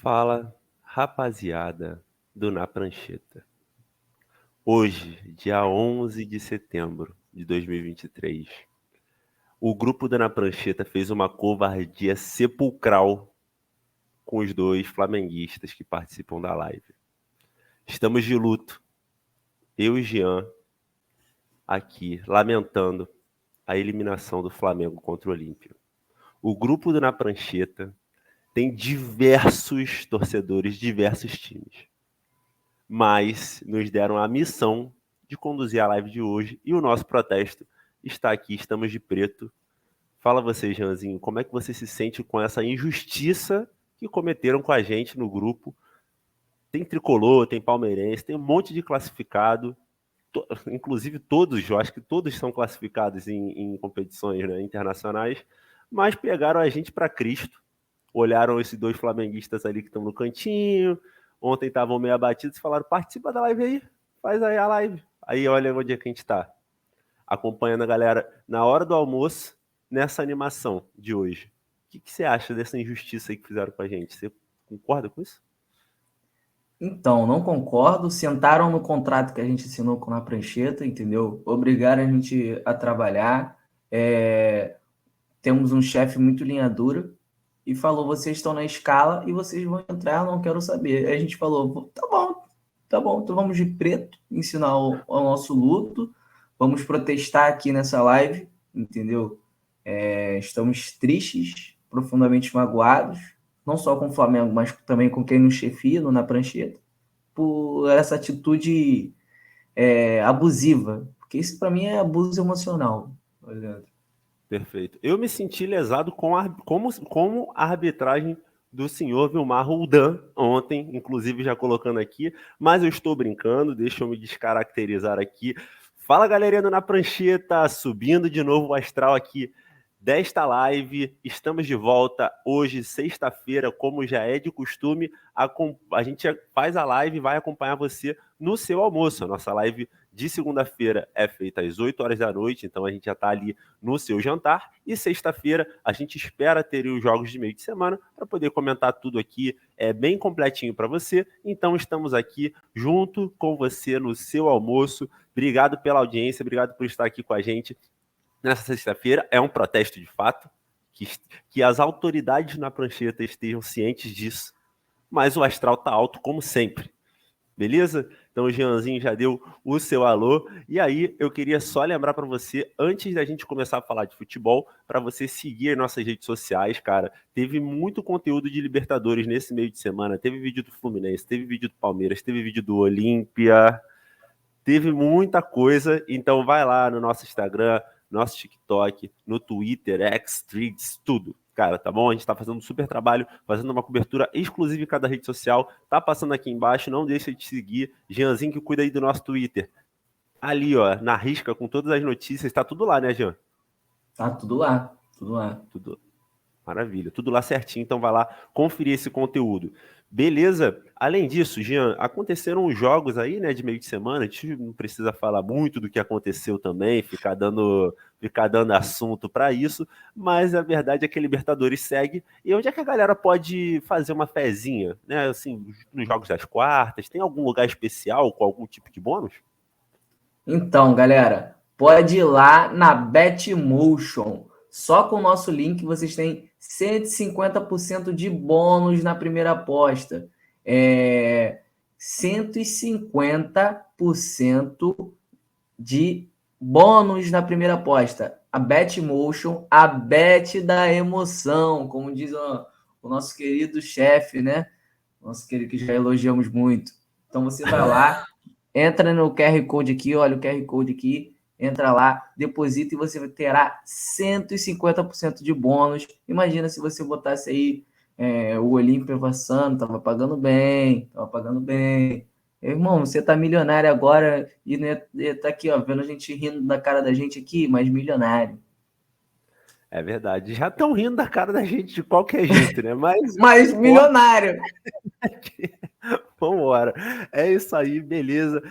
Fala, rapaziada do Na Prancheta. Hoje, dia 11 de setembro de 2023, o grupo do Na Prancheta fez uma covardia sepulcral com os dois flamenguistas que participam da live. Estamos de luto, eu e Jean, aqui, lamentando a eliminação do Flamengo contra o Olímpia. O grupo do Na Prancheta tem diversos torcedores, diversos times. Mas nos deram a missão de conduzir a live de hoje e o nosso protesto está aqui, estamos de preto. Fala você, Jeanzinho, como é que você se sente com essa injustiça que cometeram com a gente no grupo? Tem tricolor, tem palmeirense, tem um monte de classificado, inclusive todos, eu acho que todos são classificados em competições, né, internacionais, mas pegaram a gente para Cristo. Olharam esses dois flamenguistas ali que estão no cantinho, ontem estavam meio abatidos e falaram, participa da live aí, faz aí a live. Aí olha onde é que a gente está, acompanhando a galera na hora do almoço, nessa animação de hoje. O que você acha dessa injustiça aí que fizeram com a gente? Você concorda com isso? Então, não concordo. Sentaram no contrato que a gente assinou com a prancheta, entendeu? Obrigaram a gente a trabalhar. Temos um chefe muito linha dura e falou: vocês estão na escala e vocês vão entrar, não quero saber. Aí a gente falou: tá bom, então vamos de preto, ensinar o nosso luto, vamos protestar aqui nessa live, entendeu? Estamos tristes, profundamente magoados, não só com o Flamengo, mas também com quem nos chefia na prancheta, por essa atitude abusiva, porque isso para mim é abuso emocional. Perfeito. Eu me senti lesado com como a arbitragem do senhor Vilmar Roldan ontem, inclusive já colocando aqui, mas eu estou brincando, deixa eu me descaracterizar aqui. Fala, galerinha do Na Prancheta, subindo de novo o astral aqui desta live. Estamos de volta hoje, sexta-feira, como já é de costume. A gente faz a live e vai acompanhar você no seu almoço. A nossa live de segunda-feira é feita às 8 horas da noite, então a gente já está ali no seu jantar. E sexta-feira a gente espera ter os jogos de meio de semana para poder comentar tudo aqui, bem completinho para você. Então estamos aqui junto com você no seu almoço. Obrigado pela audiência, obrigado por estar aqui com a gente nessa sexta-feira. É um protesto de fato, que as autoridades na prancheta estejam cientes disso, mas o astral tá alto como sempre. Beleza? Então o Jeanzinho já deu o seu alô. E aí eu queria só lembrar para você, antes da gente começar a falar de futebol, para você seguir as nossas redes sociais, cara. Teve muito conteúdo de Libertadores nesse meio de semana. Teve vídeo do Fluminense, teve vídeo do Palmeiras, teve vídeo do Olímpia. Teve muita coisa. Então vai lá no nosso Instagram, nosso TikTok, no Twitter, X, Threads, tudo. Cara, tá bom? A gente tá fazendo um super trabalho, fazendo uma cobertura exclusiva em cada rede social. Tá passando aqui embaixo, não deixa de seguir. Jeanzinho que cuida aí do nosso Twitter. Ali, ó, na risca, com todas as notícias, tá tudo lá, né, Jean? Tá tudo lá, tudo lá. Tudo. Maravilha, tudo lá certinho, então vai lá conferir esse conteúdo. Beleza? Além disso, Jean, aconteceram os jogos aí, né, de meio de semana, a gente não precisa falar muito do que aconteceu também, ficar dando assunto para isso, mas a verdade é que a Libertadores segue, e onde é que a galera pode fazer uma fezinha, né, assim, nos jogos das quartas, tem algum lugar especial com algum tipo de bônus? Então, galera, pode ir lá na Betmotion. Só com o nosso link vocês têm 150% de bônus na primeira aposta. 150% de bônus na primeira aposta. A Betmotion, a bet da emoção, como diz o nosso querido chefe, né? Nosso querido que já elogiamos muito. Então você vai lá, entra no QR Code aqui, olha o QR Code aqui, entra lá, deposita e você terá 150% de bônus. Imagina se você botasse aí o Olímpia passando, tava pagando bem. Irmão, você tá milionário agora e tá aqui, ó, vendo a gente rindo da cara da gente aqui, mas milionário. É verdade, já estão rindo da cara da gente de qualquer jeito, né? Mas o que Mas importa milionário! é que... Vambora. É isso aí, beleza.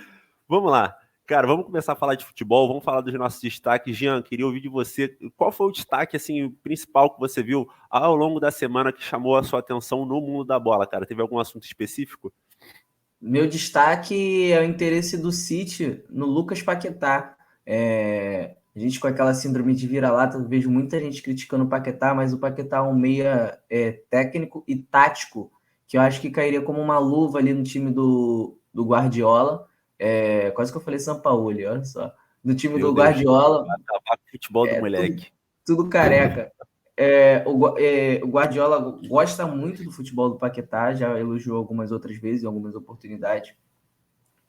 Vamos lá. Cara, vamos começar a falar de futebol, vamos falar dos nossos destaques. Jean, queria ouvir de você, qual foi o destaque, assim, o principal que você viu ao longo da semana que chamou a sua atenção no mundo da bola, cara? Teve algum assunto específico? Meu destaque é o interesse do City no Lucas Paquetá. A gente com aquela síndrome de vira-lata, vejo muita gente criticando o Paquetá, mas o Paquetá é um meia técnico e tático, que eu acho que cairia como uma luva ali no time do Guardiola. Quase que eu falei São Paulo, olha só. No time Meu do Deus, Guardiola, vai acabar com o futebol do tudo, moleque. tudo careca. O Guardiola gosta muito do futebol do Paquetá, já elogiou algumas outras vezes, em algumas oportunidades.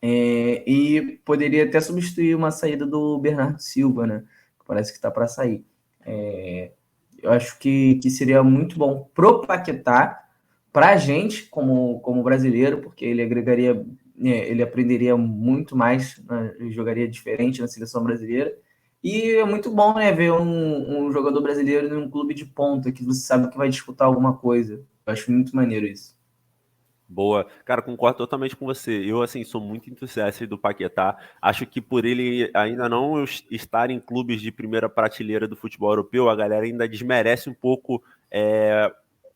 E poderia até substituir uma saída do Bernardo Silva, né? Que parece que está para sair. Eu acho que seria muito bom pro Paquetá, para a gente como brasileiro, porque ele agregaria, ele aprenderia muito mais, né? Jogaria diferente na seleção brasileira. E é muito bom, né, ver um jogador brasileiro em um clube de ponta, que você sabe que vai disputar alguma coisa. Eu acho muito maneiro isso. Boa. Cara, concordo totalmente com você. Eu, assim, sou muito entusiasta do Paquetá. Acho que por ele ainda não estar em clubes de primeira prateleira do futebol europeu, a galera ainda desmerece um pouco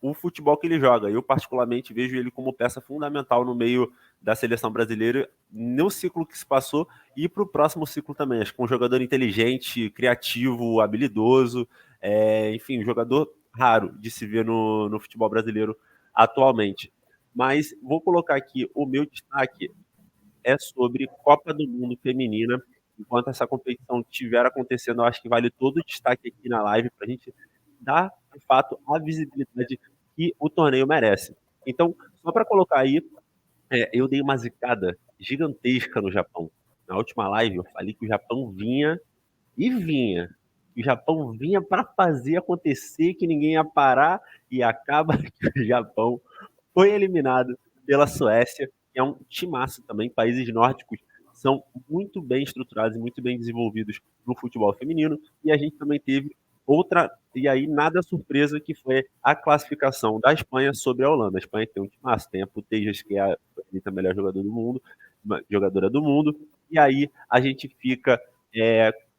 o futebol que ele joga. Eu, particularmente, vejo ele como peça fundamental no meio da seleção brasileira, no ciclo que se passou e para o próximo ciclo também. Acho que é um jogador inteligente, criativo, habilidoso, enfim, um jogador raro de se ver no futebol brasileiro atualmente. Mas vou colocar aqui o meu destaque é sobre Copa do Mundo Feminina. Enquanto essa competição estiver acontecendo, eu acho que vale todo o destaque aqui na live para a gente dar, de fato, a visibilidade que o torneio merece. Então, só para colocar aí, eu dei uma zicada gigantesca no Japão. Na última live, eu falei que o Japão vinha e vinha. O Japão vinha para fazer acontecer, que ninguém ia parar, e acaba que o Japão foi eliminado pela Suécia, que é um timaço também. Países nórdicos são muito bem estruturados e muito bem desenvolvidos no futebol feminino. E a gente também teve outra, e aí nada surpresa, que foi a classificação da Espanha sobre a Holanda. A Espanha tem um timaço, tem a Putellas, que é a melhor jogadora do mundo. E aí a gente fica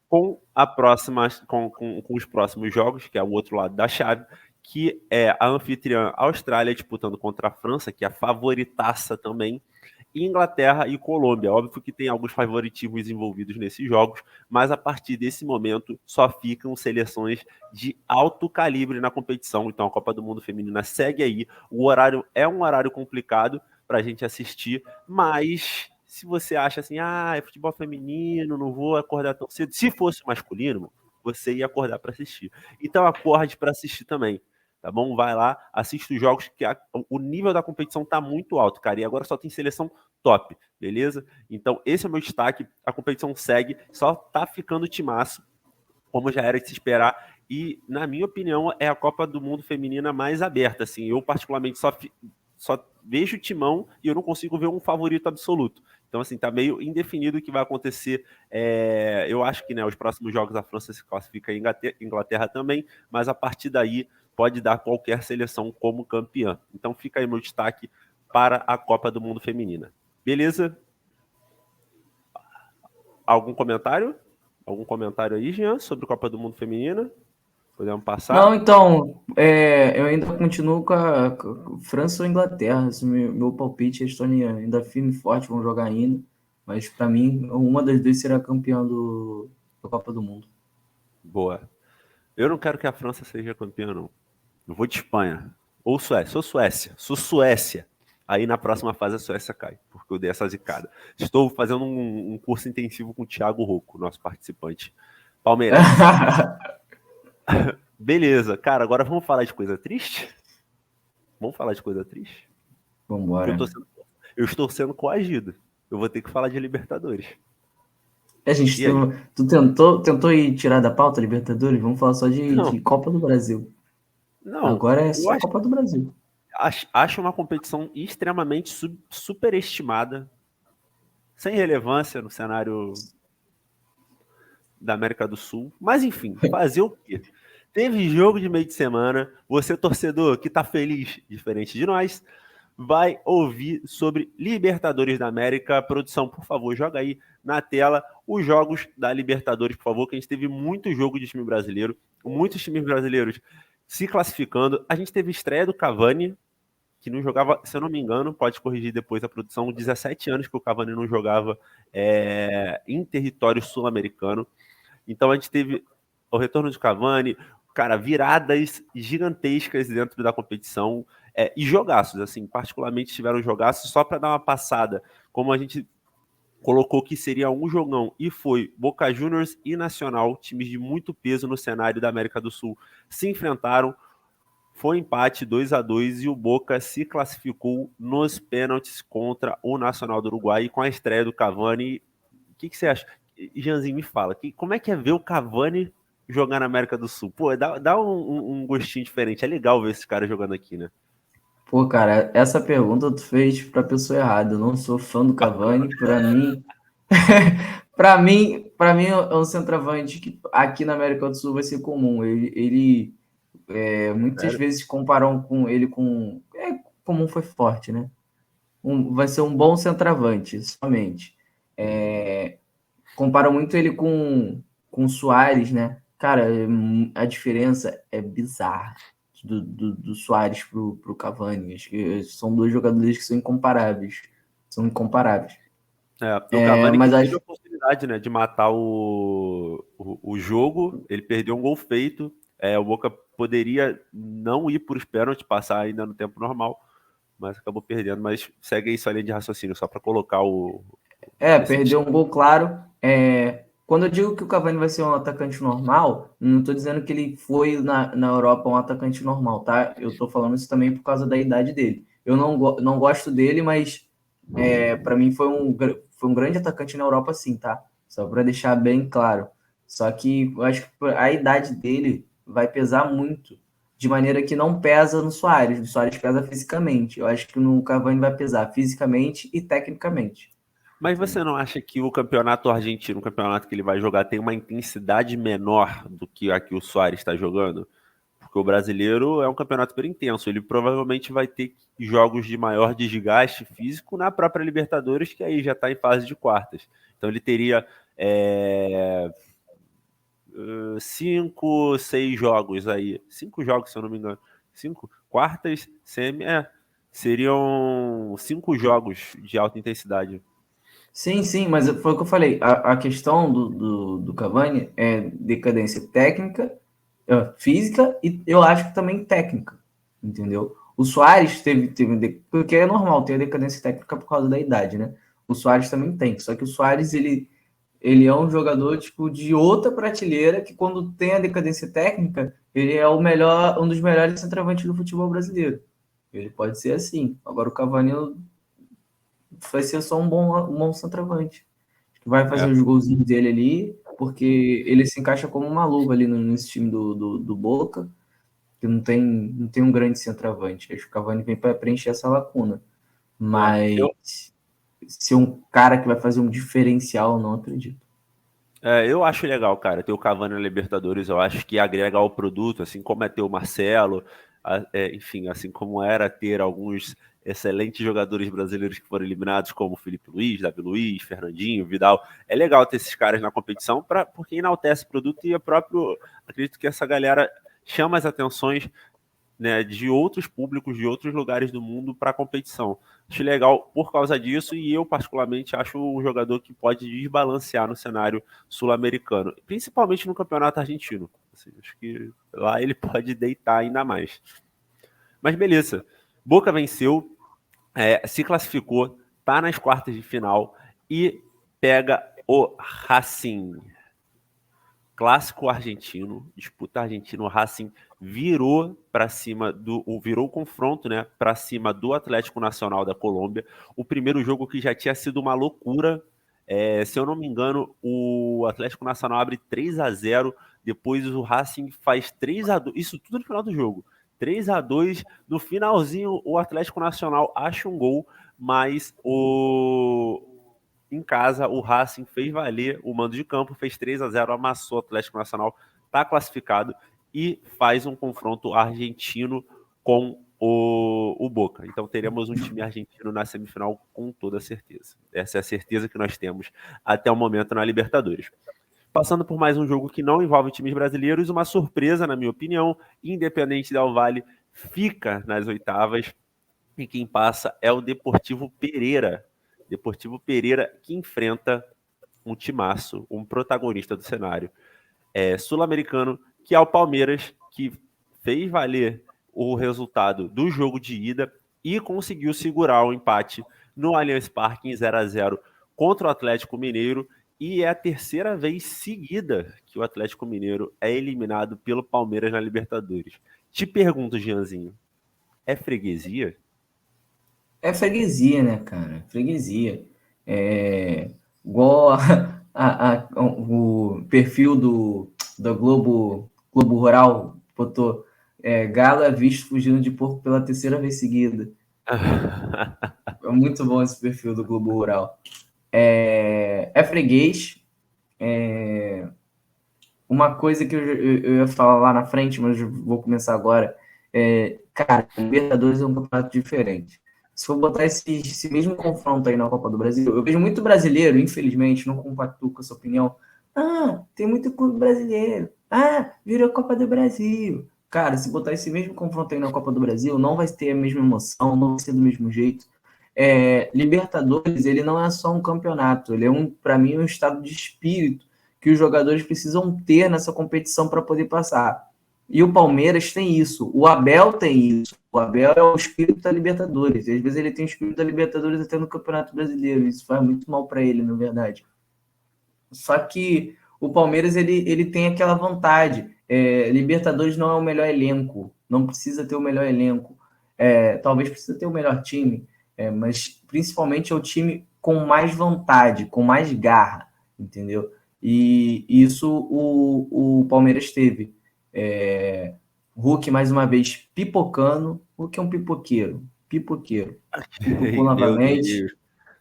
com a próxima, com os próximos jogos, que é o outro lado da chave, que é a anfitriã Austrália disputando contra a França, que é a favoritaça também, Inglaterra e Colômbia. Óbvio que tem alguns favoritismos envolvidos nesses jogos, mas a partir desse momento só ficam seleções de alto calibre na competição. Então a Copa do Mundo Feminina segue aí. O horário é um horário complicado para a gente assistir, mas se você acha assim, é futebol feminino, não vou acordar tão cedo. Se fosse masculino, você ia acordar para assistir. Então acorde para assistir também. Tá bom? Vai lá, assiste os jogos, que o nível da competição tá muito alto, cara. E agora só tem seleção top, beleza? Então, esse é o meu destaque. A competição segue, só tá ficando timaço, como já era de se esperar. E, na minha opinião, é a Copa do Mundo Feminina mais aberta. Assim, eu, particularmente, só vejo o timão e eu não consigo ver um favorito absoluto. Então, assim, tá meio indefinido o que vai acontecer. Eu acho que, né, os próximos jogos a França se classifica em Inglaterra também, mas a partir daí pode dar qualquer seleção como campeã. Então fica aí meu destaque para a Copa do Mundo Feminina. Beleza? Algum comentário? Algum comentário aí, Jean, sobre a Copa do Mundo Feminina? Podemos passar? Não, então, eu ainda continuo com a França ou Inglaterra. Esse meu palpite, a Estônia ainda firme e forte, vão jogar ainda. Mas para mim, uma das duas será campeã da Copa do Mundo. Boa. Eu não quero que a França seja campeã, não. Eu vou de Espanha. Ou Suécia. Sou Suécia. Sou Suécia. Aí na próxima fase a Suécia cai, porque eu dei essa zicada. Estou fazendo um curso intensivo com o Thiago Rocco, nosso participante palmeirense. Beleza, cara, agora vamos falar de coisa triste? Vamos falar de coisa triste? Vambora. Eu estou sendo coagido. Eu vou ter que falar de Libertadores. Gente, E aí? tu tentou ir tirar da pauta Libertadores? Vamos falar só de Copa do Brasil. Não. Agora é Eu só Copa do Brasil. acho uma competição extremamente superestimada, sem relevância no cenário da América do Sul. Mas enfim, fazer o quê? Teve jogo de meio de semana. Você, torcedor, que tá feliz, diferente de nós, vai ouvir sobre Libertadores da América. Produção, por favor, joga aí na tela os jogos da Libertadores, por favor, que a gente teve muito jogo de time brasileiro, muitos times brasileiros se classificando. A gente teve estreia do Cavani, que não jogava, se eu não me engano, pode corrigir depois a produção, 17 anos que o Cavani não jogava em território sul-americano. Então a gente teve o retorno de Cavani, cara, viradas gigantescas dentro da competição e jogaços, assim, particularmente tiveram jogaços, só para dar uma passada, como a gente colocou que seria um jogão, e foi Boca Juniors e Nacional, times de muito peso no cenário da América do Sul, se enfrentaram, foi empate 2-2 e o Boca se classificou nos pênaltis contra o Nacional do Uruguai, com a estreia do Cavani. O que você acha? Janzinho, me fala, como é que é ver o Cavani jogar na América do Sul? Pô, dá um gostinho diferente, é legal ver esse cara jogando aqui, né? Pô, cara, essa pergunta tu fez pra pessoa errada. Eu não sou fã do Cavani. Pra mim, para mim é um centroavante que aqui na América do Sul vai ser comum. Muitas Sério? vezes comparam com ele com. Comum foi forte, né? Vai ser um bom centroavante, somente. Comparam muito ele com o Suárez, né? Cara, a diferença é bizarra do Suárez pro Cavani. Acho que são dois jogadores que são incomparáveis. São incomparáveis. O Cavani que Mas teve a acho. oportunidade, né, de matar o jogo, ele perdeu um gol feito, o Boca poderia não ir para os pênaltis, passar ainda no tempo normal, mas acabou perdendo. Mas segue aí sua linha de raciocínio, só para colocar esse Perdeu um gol claro. Quando eu digo que o Cavani vai ser um atacante normal, não estou dizendo que ele foi na Europa um atacante normal, tá? Eu estou falando isso também por causa da idade dele. Eu não gosto dele, mas para mim foi um grande atacante na Europa, sim, tá? Só para deixar bem claro. Só que eu acho que a idade dele vai pesar muito, de maneira que não pesa no Suárez. O Suárez pesa fisicamente. Eu acho que no Cavani vai pesar fisicamente e tecnicamente. Mas você não acha que o campeonato argentino, o campeonato que ele vai jogar, tem uma intensidade menor do que a que o Suárez está jogando? Porque o brasileiro é um campeonato super intenso. Ele provavelmente vai ter jogos de maior desgaste físico na própria Libertadores, que aí já está em fase de quartas. Então ele teria 5, 6 jogos aí. 5 jogos, se eu não me engano. 5 quartas, semi. Seriam 5 jogos de alta intensidade. Sim, sim, mas foi o que eu falei. A questão do Cavani é decadência técnica, física e eu acho que também técnica, entendeu? O Suárez porque é normal ter a decadência técnica por causa da idade, né? O Suárez também tem, só que o Suárez ele é um jogador tipo de outra prateleira que quando tem a decadência técnica, ele é um dos melhores centroavantes do futebol brasileiro. Ele pode ser assim. Agora o Cavani vai ser só um bom centroavante. Vai fazer É, os golzinhos dele ali, porque ele se encaixa como uma luva ali nesse time do Boca, que não tem um grande centroavante. Acho que o Cavani vem para preencher essa lacuna. eu, Mas ser um cara que vai fazer um diferencial, não acredito. eu acho legal, cara, ter o Cavani na Libertadores. Eu acho que agrega ao produto, assim como é ter o Marcelo, enfim, assim como era ter alguns excelentes jogadores brasileiros que foram eliminados, como Felipe Luiz, Davi Luiz, Fernandinho, Vidal. É legal ter esses caras na competição porque enaltece o produto e acredito que essa galera chama as atenções, né, de outros públicos, de outros lugares do mundo para a competição. Acho legal por causa disso e eu, particularmente, acho um jogador que pode desbalancear no cenário sul-americano, principalmente no campeonato argentino. Assim, acho que lá ele pode deitar ainda mais. Mas beleza, Boca venceu, se classificou, tá nas quartas de final e pega o Racing. Clássico argentino, disputa argentino, o Racing virou o confronto, né, para cima do Atlético Nacional da Colômbia. O primeiro jogo que já tinha sido uma loucura. Se eu não me engano, o Atlético Nacional abre 3-0, depois o Racing faz 3-2, isso tudo no final do jogo. 3-2, no finalzinho o Atlético Nacional acha um gol, mas em casa, o Racing fez valer o mando de campo, fez 3-0, amassou o Atlético Nacional, está classificado e faz um confronto argentino com o Boca. Então teremos um time argentino na semifinal com toda certeza. Essa é a certeza que nós temos até o momento na Libertadores. Passando por mais um jogo que não envolve times brasileiros, uma surpresa, na minha opinião, Independente Del Valle fica nas oitavas e quem passa é o Deportivo Pereira. Deportivo Pereira que enfrenta um timaço, um protagonista do cenário sul-americano, que é o Palmeiras, que fez valer o resultado do jogo de ida e conseguiu segurar o empate no Allianz Parque em 0-0 contra o Atlético Mineiro. E é a terceira vez seguida que o Atlético Mineiro é eliminado pelo Palmeiras na Libertadores. Te pergunto, Gianzinho, é freguesia? É freguesia, né, cara? Freguesia. Igual o perfil do Globo Rural botou galo é visto fugindo de porco pela terceira vez seguida. É muito bom esse perfil do Globo Rural. É freguês. Uma coisa que eu ia falar lá na frente, mas eu vou começar agora. Cara, Libertadores é um campeonato diferente. Se for botar esse mesmo confronto aí na Copa do Brasil, eu vejo muito brasileiro, infelizmente, não compactuo com essa opinião. Tem muito clube brasileiro. Virou Copa do Brasil. Cara, se botar esse mesmo confronto aí na Copa do Brasil, não vai ter a mesma emoção, não vai ser do mesmo jeito. Libertadores, ele não é só um campeonato, ele é para mim, um estado de espírito que os jogadores precisam ter nessa competição para poder passar. E o Palmeiras tem isso, o Abel tem isso. O Abel é o espírito da Libertadores. E às vezes ele tem o espírito da Libertadores até no Campeonato Brasileiro. Isso faz muito mal para ele, na verdade. Só que o Palmeiras ele tem aquela vontade. Libertadores não é o melhor elenco. Não precisa ter o melhor elenco. Talvez precisa ter o melhor time. Mas principalmente é o time com mais vontade, com mais garra. Entendeu? E isso o Palmeiras teve. Hulk, mais uma vez, pipocando. Hulk é um pipoqueiro. Pipocou novamente.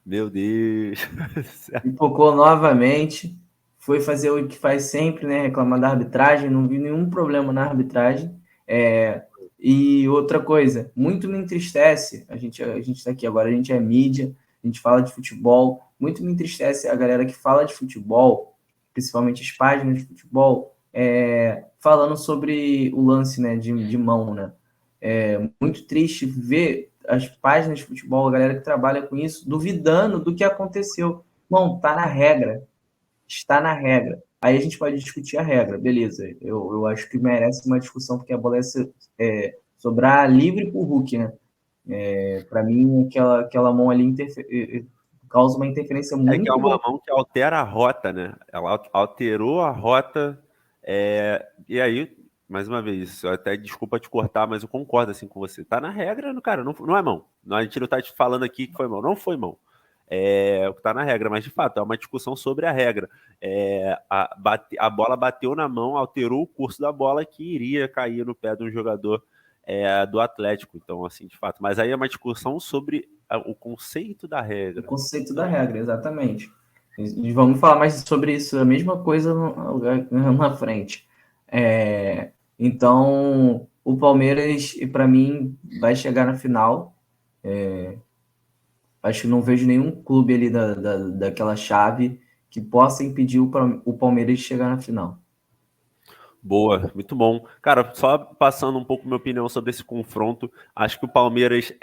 Meu Deus. Pipocou novamente. Foi fazer o que faz sempre, né? Reclamar da arbitragem. Não vi nenhum problema na arbitragem. E outra coisa, muito me entristece. A gente está aqui agora, a gente é mídia, a gente fala de futebol. Muito me entristece a galera que fala de futebol, principalmente as páginas de futebol, falando sobre o lance, né, de mão, né? Muito triste ver as páginas de futebol, a galera que trabalha com isso, duvidando do que aconteceu. Bom, tá na regra. Está na regra. Aí a gente pode discutir a regra, beleza. Eu acho que merece uma discussão, porque a bola sobrar livre para o Hulk, né? Para mim, aquela mão ali causa uma interferência É que é muito uma grande. mão que altera a rota, né? Ela alterou a rota. E aí, mais uma vez, eu até desculpa te cortar, mas eu concordo assim com você. Tá na regra, cara, não é mão. A gente não tá te falando aqui que foi mão. Não foi mão. O que tá na regra, mas de fato é uma discussão sobre a regra. A bola bateu na mão, alterou o curso da bola que iria cair no pé de um jogador do Atlético. Então, assim, de fato. Mas aí é uma discussão sobre o conceito da O regra. conceito da regra, exatamente. E vamos falar mais sobre isso, a mesma coisa na frente. Então, o Palmeiras, para mim, vai chegar na final. Acho que não vejo nenhum clube ali daquela chave que possa impedir o Palmeiras de chegar na final. Boa, muito bom. Cara, só passando um pouco minha opinião sobre esse confronto, acho que o Palmeiras,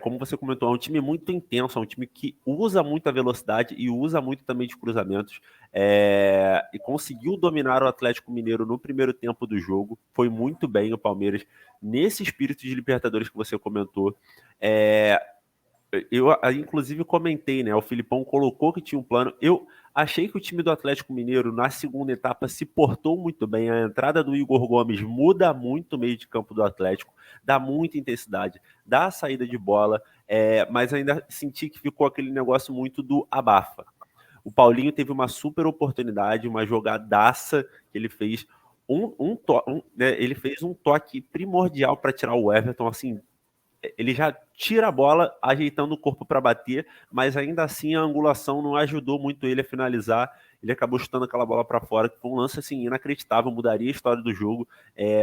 como você comentou, é um time muito intenso, é um time que usa muita velocidade e usa muito também de cruzamentos, e conseguiu dominar o Atlético Mineiro no primeiro tempo do jogo. Foi muito bem o Palmeiras, nesse espírito de Libertadores que você comentou. Eu, inclusive, comentei, né? O Filipão colocou que tinha um plano. Eu achei que o time do Atlético Mineiro, na segunda etapa, se portou muito bem. A entrada do Igor Gomes muda muito o meio de campo do Atlético, dá muita intensidade, dá a saída de bola, mas ainda senti que ficou aquele negócio muito do abafa. O Paulinho teve uma super oportunidade, uma jogadaça que ele fez. Ele fez um toque primordial para tirar o Everton, assim, ele já tira a bola ajeitando o corpo para bater, mas ainda assim a angulação não ajudou muito ele a finalizar. Ele acabou chutando aquela bola para fora, que foi um lance assim inacreditável, mudaria a história do jogo.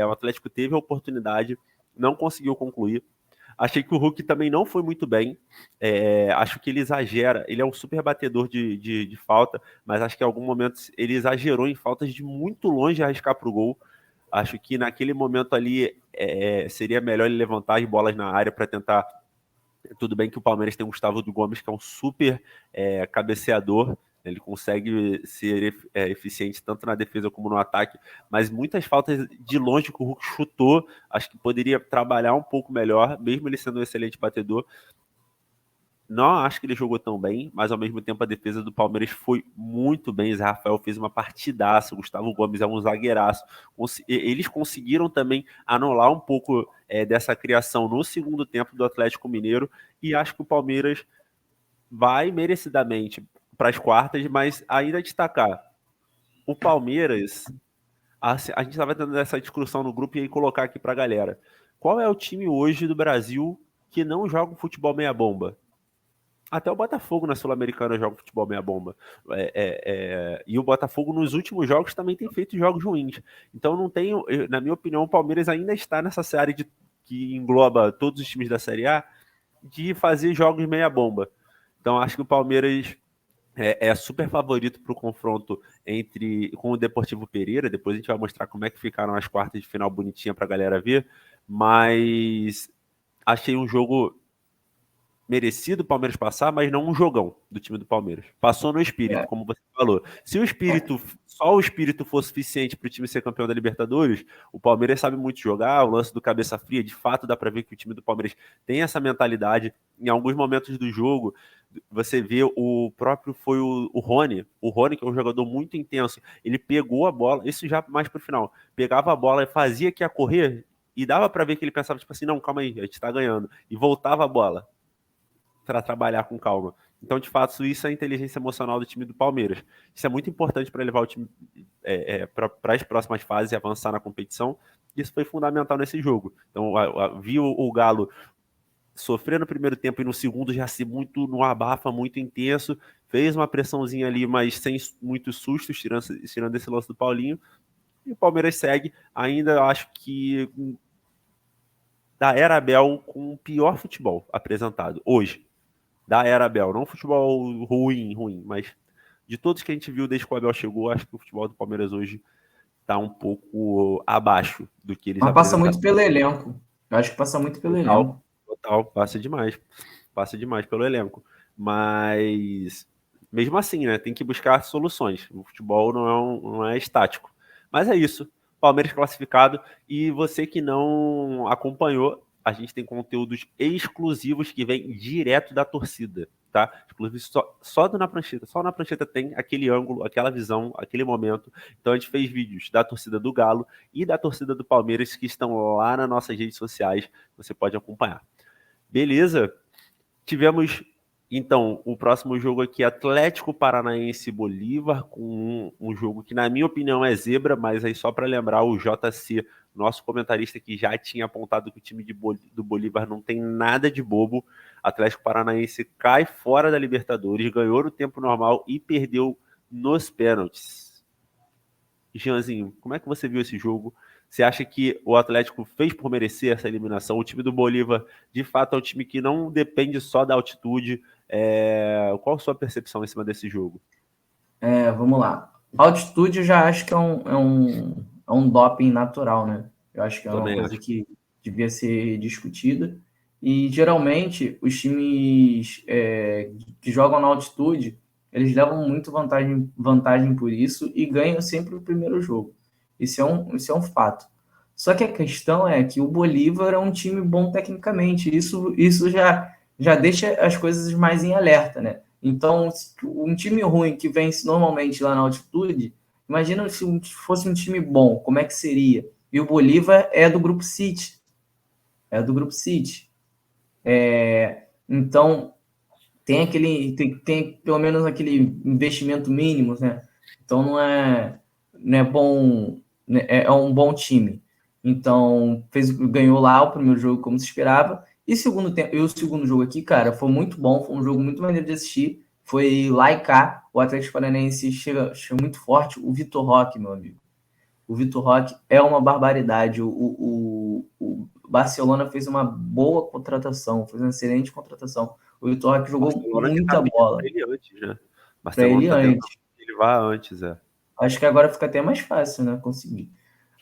O Atlético teve a oportunidade, não conseguiu concluir. Achei que o Hulk também não foi muito bem. Acho que ele exagera. Ele é um super batedor de falta, mas acho que em algum momento ele exagerou em faltas de muito longe de arriscar para o gol. Acho que naquele momento ali seria melhor ele levantar as bolas na área para tentar. Tudo bem que o Palmeiras tem o Gustavo do Gomes, que é um super cabeceador. Ele consegue ser eficiente tanto na defesa como no ataque, mas muitas faltas de longe que o Hulk chutou, acho que poderia trabalhar um pouco melhor, mesmo ele sendo um excelente batedor. Não acho que ele jogou tão bem, mas ao mesmo tempo a defesa do Palmeiras foi muito bem. Zé Rafael fez uma partidaça, o Gustavo Gomes é um zagueiraço. Eles conseguiram também anular um pouco dessa criação no segundo tempo do Atlético Mineiro, e acho que o Palmeiras vai merecidamente para as quartas, mas ainda destacar, o Palmeiras, a gente estava tendo essa discussão no grupo e aí colocar aqui para a galera. Qual é o time hoje do Brasil que não joga um futebol meia bomba? Até o Botafogo na Sul-Americana joga futebol meia bomba. E o Botafogo nos últimos jogos também tem feito jogos ruins. Então não tenho, na minha opinião, o Palmeiras ainda está nessa série que engloba todos os times da Série A de fazer jogos meia bomba. Então acho que o Palmeiras é super favorito para o confronto com o Deportivo Pereira. Depois a gente vai mostrar como é que ficaram as quartas de final bonitinha para a galera ver. Mas achei um jogo merecido o Palmeiras passar, mas não um jogão do time do Palmeiras. Passou no espírito, como você falou. Se só o espírito for suficiente para o time ser campeão da Libertadores, o Palmeiras sabe muito jogar, o lance do cabeça fria, de fato dá para ver que o time do Palmeiras tem essa mentalidade. Em alguns momentos do jogo, você vê foi o Rony, que é um jogador muito intenso, ele pegou a bola, isso já mais pro final, pegava a bola e fazia que ia correr, e dava para ver que ele pensava, tipo assim, não, calma aí, a gente tá ganhando, e voltava a bola para trabalhar com calma. Então, de fato, isso é a inteligência emocional do time do Palmeiras. Isso é muito importante para levar o time para as próximas fases e avançar na competição. Isso foi fundamental nesse jogo. Então, vi o Galo sofrer no primeiro tempo e no segundo já ser muito no abafa, muito intenso. Fez uma pressãozinha ali, mas sem muitos sustos, tirando esse lance do Paulinho. E o Palmeiras segue. Ainda acho que da era Abel com o pior futebol apresentado hoje. Da era Abel. Não futebol ruim, mas de todos que a gente viu desde que o Abel chegou, acho que o futebol do Palmeiras hoje está um pouco abaixo do que eles Mas passa apresentaram. muito pelo elenco. Eu acho que passa muito pelo elenco. Total, passa demais. Passa demais pelo elenco. Mas, mesmo assim, né? Tem que buscar soluções. O futebol não é estático. Mas é isso. Palmeiras classificado. E você que não acompanhou, a gente tem conteúdos exclusivos que vêm direto da torcida, tá? Inclusive só na prancheta. Só na prancheta tem aquele ângulo, aquela visão, aquele momento. Então a gente fez vídeos da torcida do Galo e da torcida do Palmeiras que estão lá nas nossas redes sociais. Você pode acompanhar. Beleza? Tivemos, então, o próximo jogo aqui, Atlético Paranaense e Bolívar, com um jogo que, na minha opinião, é zebra, mas aí só para lembrar, o JC, nosso comentarista que já tinha apontado que o time do Bolívar não tem nada de bobo. Atlético Paranaense cai fora da Libertadores, ganhou no tempo normal e perdeu nos pênaltis. Jeanzinho, como é que você viu esse jogo? Você acha que o Atlético fez por merecer essa eliminação? O time do Bolívar, de fato, é um time que não depende só da altitude. Qual a sua percepção em cima desse jogo? Vamos lá. Altitude eu já acho que é um doping natural, né? Eu acho que é uma coisa que devia ser discutida. E geralmente os times que jogam na altitude, eles levam muito vantagem por isso e ganham sempre o primeiro jogo. Isso é um fato. Só que a questão é que o Bolívar é um time bom tecnicamente. Isso já deixa as coisas mais em alerta, né? Então, um time ruim que vence normalmente lá na altitude, imagina se fosse um time bom, como é que seria? E o Bolívar é do Grupo City. É do Grupo City. Então, tem pelo menos aquele investimento mínimo, né? Então, não é bom, né? É um bom time. Então, ganhou lá o primeiro jogo como se esperava. E o segundo jogo aqui, cara, foi muito bom, foi um jogo muito maneiro de assistir. Foi lá e cá, o Atlético Paranaense chega muito forte. O Vitor Roque, meu amigo. O Vitor Roque é uma barbaridade. Barcelona fez uma boa contratação, fez uma excelente contratação. O Vitor Roque jogou Barcelona que tá muita pedindo bola pra ele antes, né? para Barcelona ele tá tentando antes. que ele vá antes, é. Acho que agora fica até mais fácil, né? Conseguir.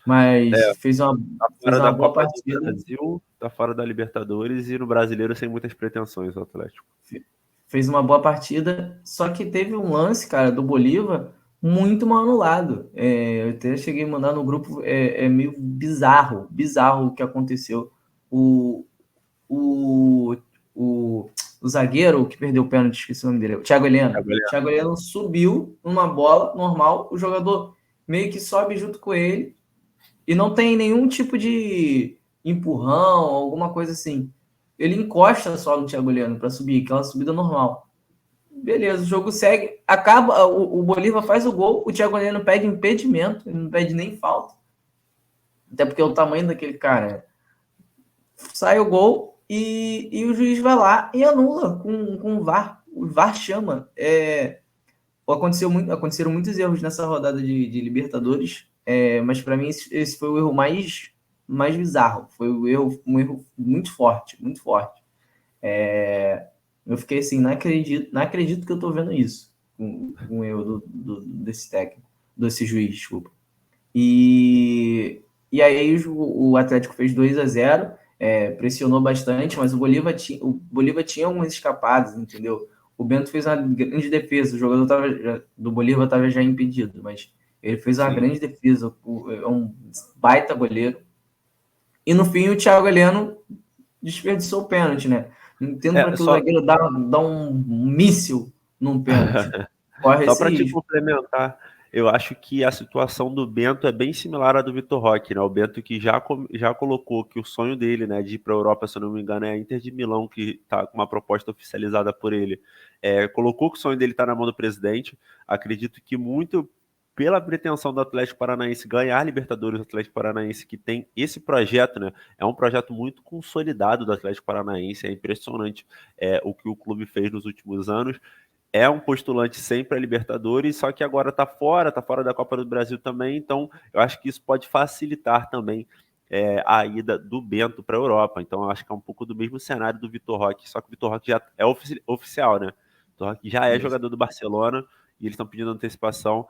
Mas Tá fez fora uma da boa Copa do partida. Brasil, tá fora da Libertadores e no Brasileiro sem muitas pretensões, o Atlético. Fez uma boa partida, só que teve um lance, cara, do Bolívar muito mal anulado. Eu até cheguei a mandar no grupo, é meio bizarro o que aconteceu. O, o, o, o zagueiro que perdeu o pênalti, esqueci o nome dele, o Thiago Heleno. Thiago Heleno subiu numa bola normal, o jogador meio que sobe junto com ele e não tem nenhum tipo de empurrão, alguma coisa assim. Ele encosta só no Thiago Heleno para subir, aquela subida normal. Beleza, o jogo segue, acaba, o Bolívar faz o gol, o Thiago Heleno pede impedimento, ele não pede nem falta. Até porque é o tamanho daquele cara. Sai o gol e o juiz vai lá e anula com o VAR. O VAR chama. Aconteceram muitos erros nessa rodada de Libertadores, mas para mim esse foi o erro mais bizarro. Foi um erro muito forte, muito forte. Eu fiquei assim, não acredito que eu tô vendo isso com o erro desse técnico, desse juiz, desculpa. E aí o Atlético fez 2-0, pressionou bastante, mas o Bolívar tinha algumas escapadas, entendeu? O Bento fez uma grande defesa, o jogador do Bolívar estava já impedido, mas ele fez uma grande defesa, é um baita goleiro. E no fim o Thiago Heleno desperdiçou o pênalti, né? Não entendo para que o zagueiro dá um míssil num pênalti. Corre Só esse para te risco. complementar, eu acho que a situação do Bento é bem similar à do Vitor Roque, né? O Bento que já colocou que o sonho dele, né, de ir para a Europa, se eu não me engano, é a Inter de Milão, que está com uma proposta oficializada por ele. Colocou que o sonho dele está na mão do presidente. Acredito que muito pela pretensão do Atlético Paranaense ganhar a Libertadores, o Atlético Paranaense que tem esse projeto, né? É um projeto muito consolidado do Atlético Paranaense, é impressionante o que o clube fez nos últimos anos. É um postulante sempre a Libertadores, só que agora tá fora da Copa do Brasil também, então eu acho que isso pode facilitar também a ida do Bento para a Europa. Então eu acho que é um pouco do mesmo cenário do Vitor Roque, só que o Vitor Roque já é oficial, né? O Vitor Roque já é jogador do Barcelona e eles estão pedindo antecipação,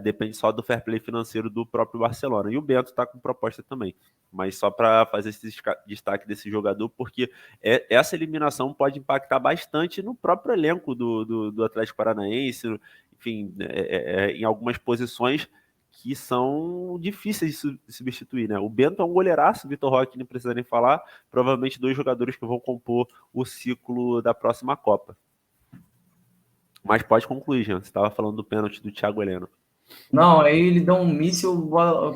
depende só do fair play financeiro do próprio Barcelona. E o Bento está com proposta também, mas só para fazer esse destaque desse jogador, porque essa eliminação pode impactar bastante no próprio elenco do Atlético Paranaense, enfim, em algumas posições que são difíceis de substituir, né? O Bento é um goleiraço, o Vitor Roque não precisa nem falar, provavelmente dois jogadores que vão compor o ciclo da próxima Copa. Mas pode concluir, Jean, você estava falando do pênalti do Thiago Heleno. Não, aí ele dá um míssil,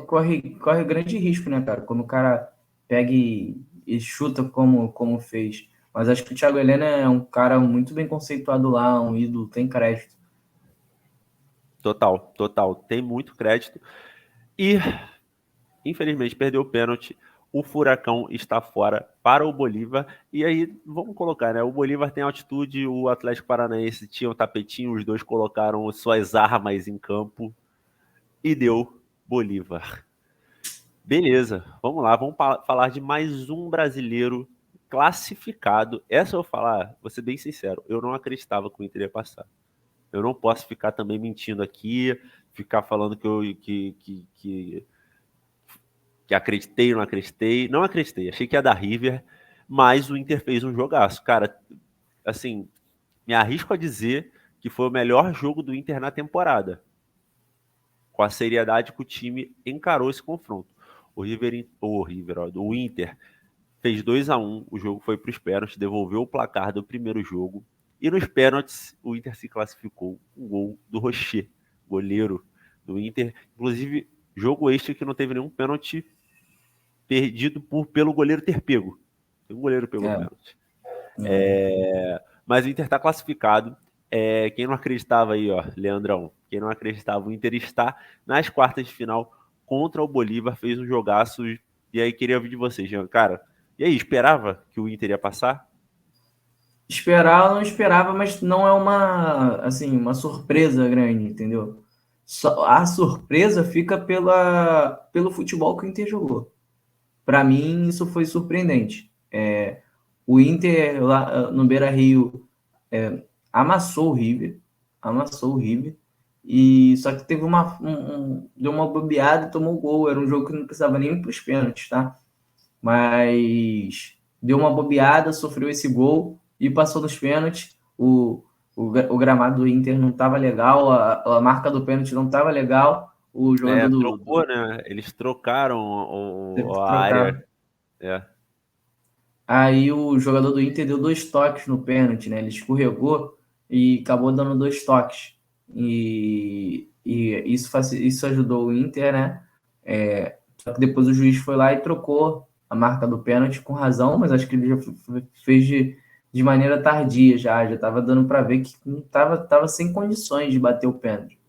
corre grande risco, né, cara? Quando o cara pega e chuta como fez. Mas acho que o Thiago Heleno é um cara muito bem conceituado lá, um ídolo, tem crédito. Total. Tem muito crédito. E, infelizmente, perdeu o pênalti. O Furacão está fora para o Bolívar. E aí, vamos colocar, né? O Bolívar tem altitude, o Atlético Paranaense tinha o tapetinho, os dois colocaram suas armas em campo e deu Bolívar. Beleza, vamos lá, vamos falar de mais um brasileiro classificado. Essa eu vou falar, vou ser bem sincero, eu não acreditava que o Inter ia passar. Eu não posso ficar também mentindo aqui, ficar falando que acreditei, não acreditei. Não acreditei, achei que ia dar River, mas o Inter fez um jogaço. Cara, assim, me arrisco a dizer que foi o melhor jogo do Inter na temporada, com a seriedade que o time encarou esse confronto. O Inter fez 2-1, o jogo foi para os pênaltis, devolveu o placar do primeiro jogo, e nos pênaltis o Inter se classificou, um gol do Rocher, goleiro do Inter, inclusive jogo este que não teve nenhum pênalti perdido pelo goleiro ter pego. O goleiro pegou pênalti. Mas o Inter está classificado. Quem não acreditava aí, ó, Leandrão, quem não acreditava, o Inter está nas quartas de final contra o Bolívar, fez um jogaço. E aí queria ouvir de vocês, Jean. Cara, e aí, esperava que o Inter ia passar? Esperar, eu não esperava, mas não é uma surpresa grande, entendeu? A surpresa fica pelo futebol que o Inter jogou. para mim, isso foi surpreendente. O Inter, lá no Beira-Rio, amassou o River, e só que teve deu uma bobeada e tomou gol. Era um jogo que não precisava nem ir para os pênaltis, tá? Mas deu uma bobeada, sofreu esse gol e passou dos pênaltis. O gramado do Inter não estava legal, a marca do pênalti não estava legal. O jogador Trocou, né? Eles trocaram teve que a trocar. área. É. Aí o jogador do Inter deu 2 toques no pênalti, né? Ele escorregou e acabou dando 2 toques. E isso ajudou o Inter, né? Só que depois o juiz foi lá e trocou a marca do pênalti com razão, mas acho que ele já fez de maneira tardia já estava dando para ver que não tava sem condições de bater o pênalti.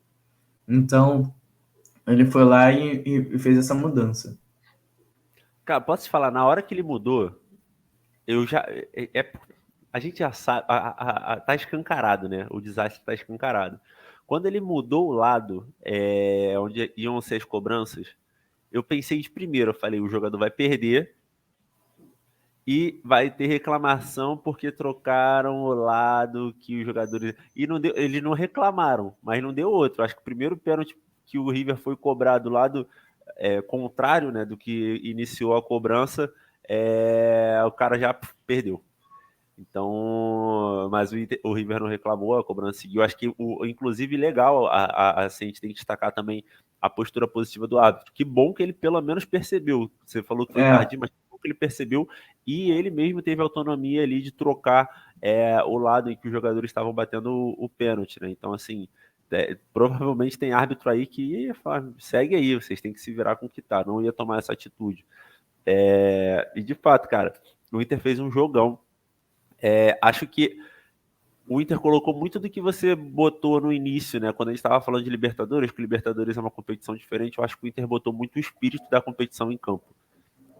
Então, ele foi lá e fez essa mudança. Cara, posso te falar, na hora que ele mudou, eu já. A gente já sabe. Tá escancarado, né? O desastre tá escancarado. Quando ele mudou o lado, onde iam ser as cobranças, eu pensei de primeiro, eu falei, o jogador vai perder e vai ter reclamação porque trocaram o lado que os jogadores. E não deu, eles não reclamaram, mas não deu outro. Acho que o primeiro pênalti que o River foi cobrado do lado contrário, né, do que iniciou a cobrança, o cara já perdeu. Então, mas o River não reclamou, a cobrança seguiu. Acho que, inclusive, legal, assim, a gente tem que destacar também a postura positiva do árbitro. Que bom que ele pelo menos percebeu. Você falou que foi tardio, mas que bom que ele percebeu e ele mesmo teve autonomia ali de trocar o lado em que os jogadores estavam batendo o pênalti, né? Então, assim, provavelmente tem árbitro aí que fala, segue aí, vocês têm que se virar com o que tá. Não ia tomar essa atitude. E de fato, cara, o Inter fez um jogão. Acho que o Inter colocou muito do que você botou no início, né? Quando a gente estava falando de Libertadores, que o Libertadores é uma competição diferente, eu acho que o Inter botou muito o espírito da competição em campo,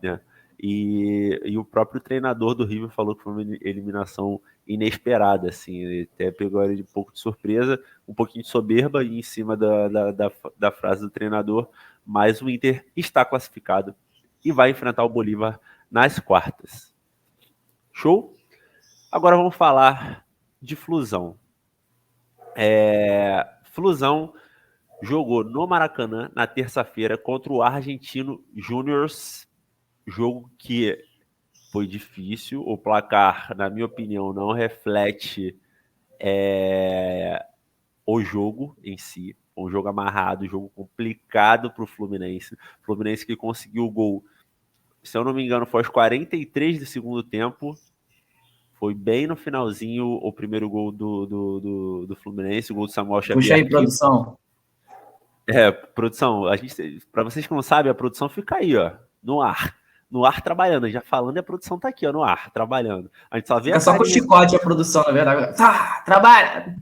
né? E o próprio treinador do River falou que foi uma eliminação inesperada, assim, ele até pegou ele de um pouco de surpresa, um pouquinho de soberba em cima da frase do treinador, mas o Inter está classificado e vai enfrentar o Bolívar nas quartas. Show? Agora vamos falar de Flusão. Flusão jogou no Maracanã na terça-feira contra o Argentino Júnior, jogo que foi difícil. O placar, na minha opinião, não reflete o jogo em si. Um jogo amarrado, um jogo complicado para o Fluminense. Fluminense que conseguiu o gol, se eu não me engano, foi aos 43 do segundo tempo. Foi bem no finalzinho o primeiro gol do Fluminense, o gol do Samuel Xavier. Puxa aí, produção. Produção, para vocês que não sabem, a produção fica aí, ó, no ar. No ar trabalhando, já falando e a produção tá aqui, ó, no ar, trabalhando. A gente só vê Fica a só com o carinha. chicote a produção, na verdade. Tá, trabalha!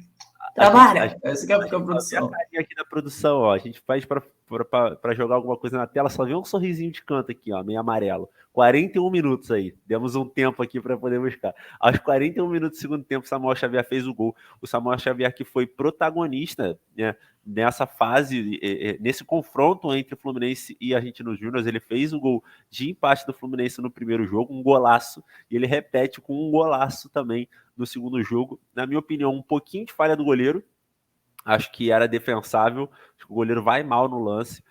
Trabalha! Essa que é a produção. A carinha aqui da produção, ó. A gente faz para jogar alguma coisa na tela, só vê um sorrisinho de canto aqui, ó, meio amarelo. 41 minutos aí. Demos um tempo aqui para poder buscar. Aos 41 minutos do segundo tempo, o Samuel Xavier fez o gol. O Samuel Xavier que foi protagonista, né, nessa fase, nesse confronto entre Fluminense e Argentinos Júnior. Ele fez o gol de empate do Fluminense no primeiro jogo, um golaço, e ele repete com um golaço também no segundo jogo. Na minha opinião, um pouquinho de falha do goleiro. Acho que era defensável. Acho que o goleiro vai mal no lance.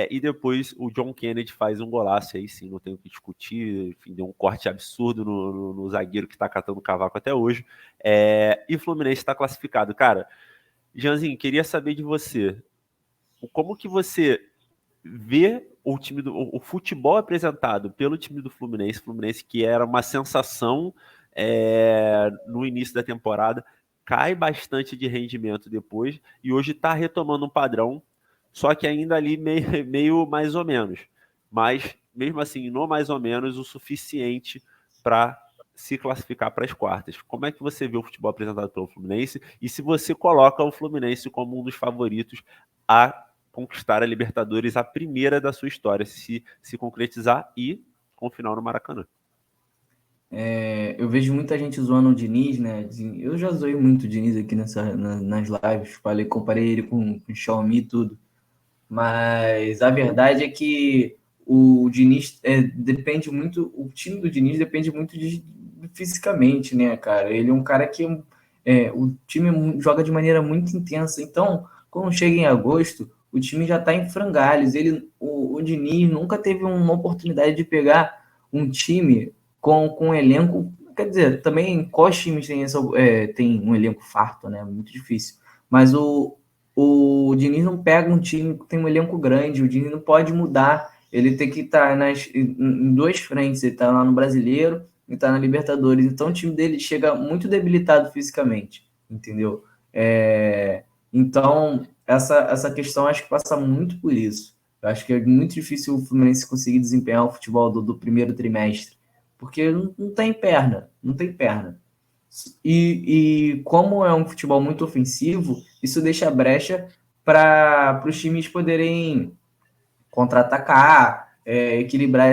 E depois o John Kennedy faz um golaço. Aí sim, não tenho o que discutir. Enfim, deu um corte absurdo no zagueiro que está catando cavaco até hoje. E o Fluminense está classificado. Cara, Janzinho, queria saber de você. Como que você vê o futebol apresentado pelo time do Fluminense que era uma sensação no início da temporada, cai bastante de rendimento depois e hoje está retomando um padrão, só que ainda ali meio mais ou menos. Mas, mesmo assim, no mais ou menos o suficiente para se classificar para as quartas. Como é que você vê o futebol apresentado pelo Fluminense e se você coloca o Fluminense como um dos favoritos a conquistar a Libertadores, a primeira da sua história, se concretizar e com o final no Maracanã? Eu vejo muita gente zoando o Diniz, né? Eu já zoei muito o Diniz aqui nas lives, comparei ele com o Xiaomi e tudo. Mas a verdade é que o Diniz depende muito, o time do Diniz depende muito fisicamente, né, cara? Ele é um cara que o time joga de maneira muito intensa. Então, quando chega em agosto, o time já está em frangalhos. O Diniz nunca teve uma oportunidade de pegar um time com um elenco. Quer dizer, também quais times tem um elenco farto, né? Muito difícil. Mas o Diniz não pega um time que tem um elenco grande. O Diniz não pode mudar. Ele tem que estar em duas frentes. Ele está lá no Brasileiro e está na Libertadores. Então o time dele chega muito debilitado fisicamente, entendeu? Então essa questão acho que passa muito por isso. Eu acho que é muito difícil o Fluminense conseguir desempenhar o futebol do primeiro trimestre, porque não tem perna, não tem perna. E como é um futebol muito ofensivo, isso deixa brecha para os times poderem contra-atacar, equilibrar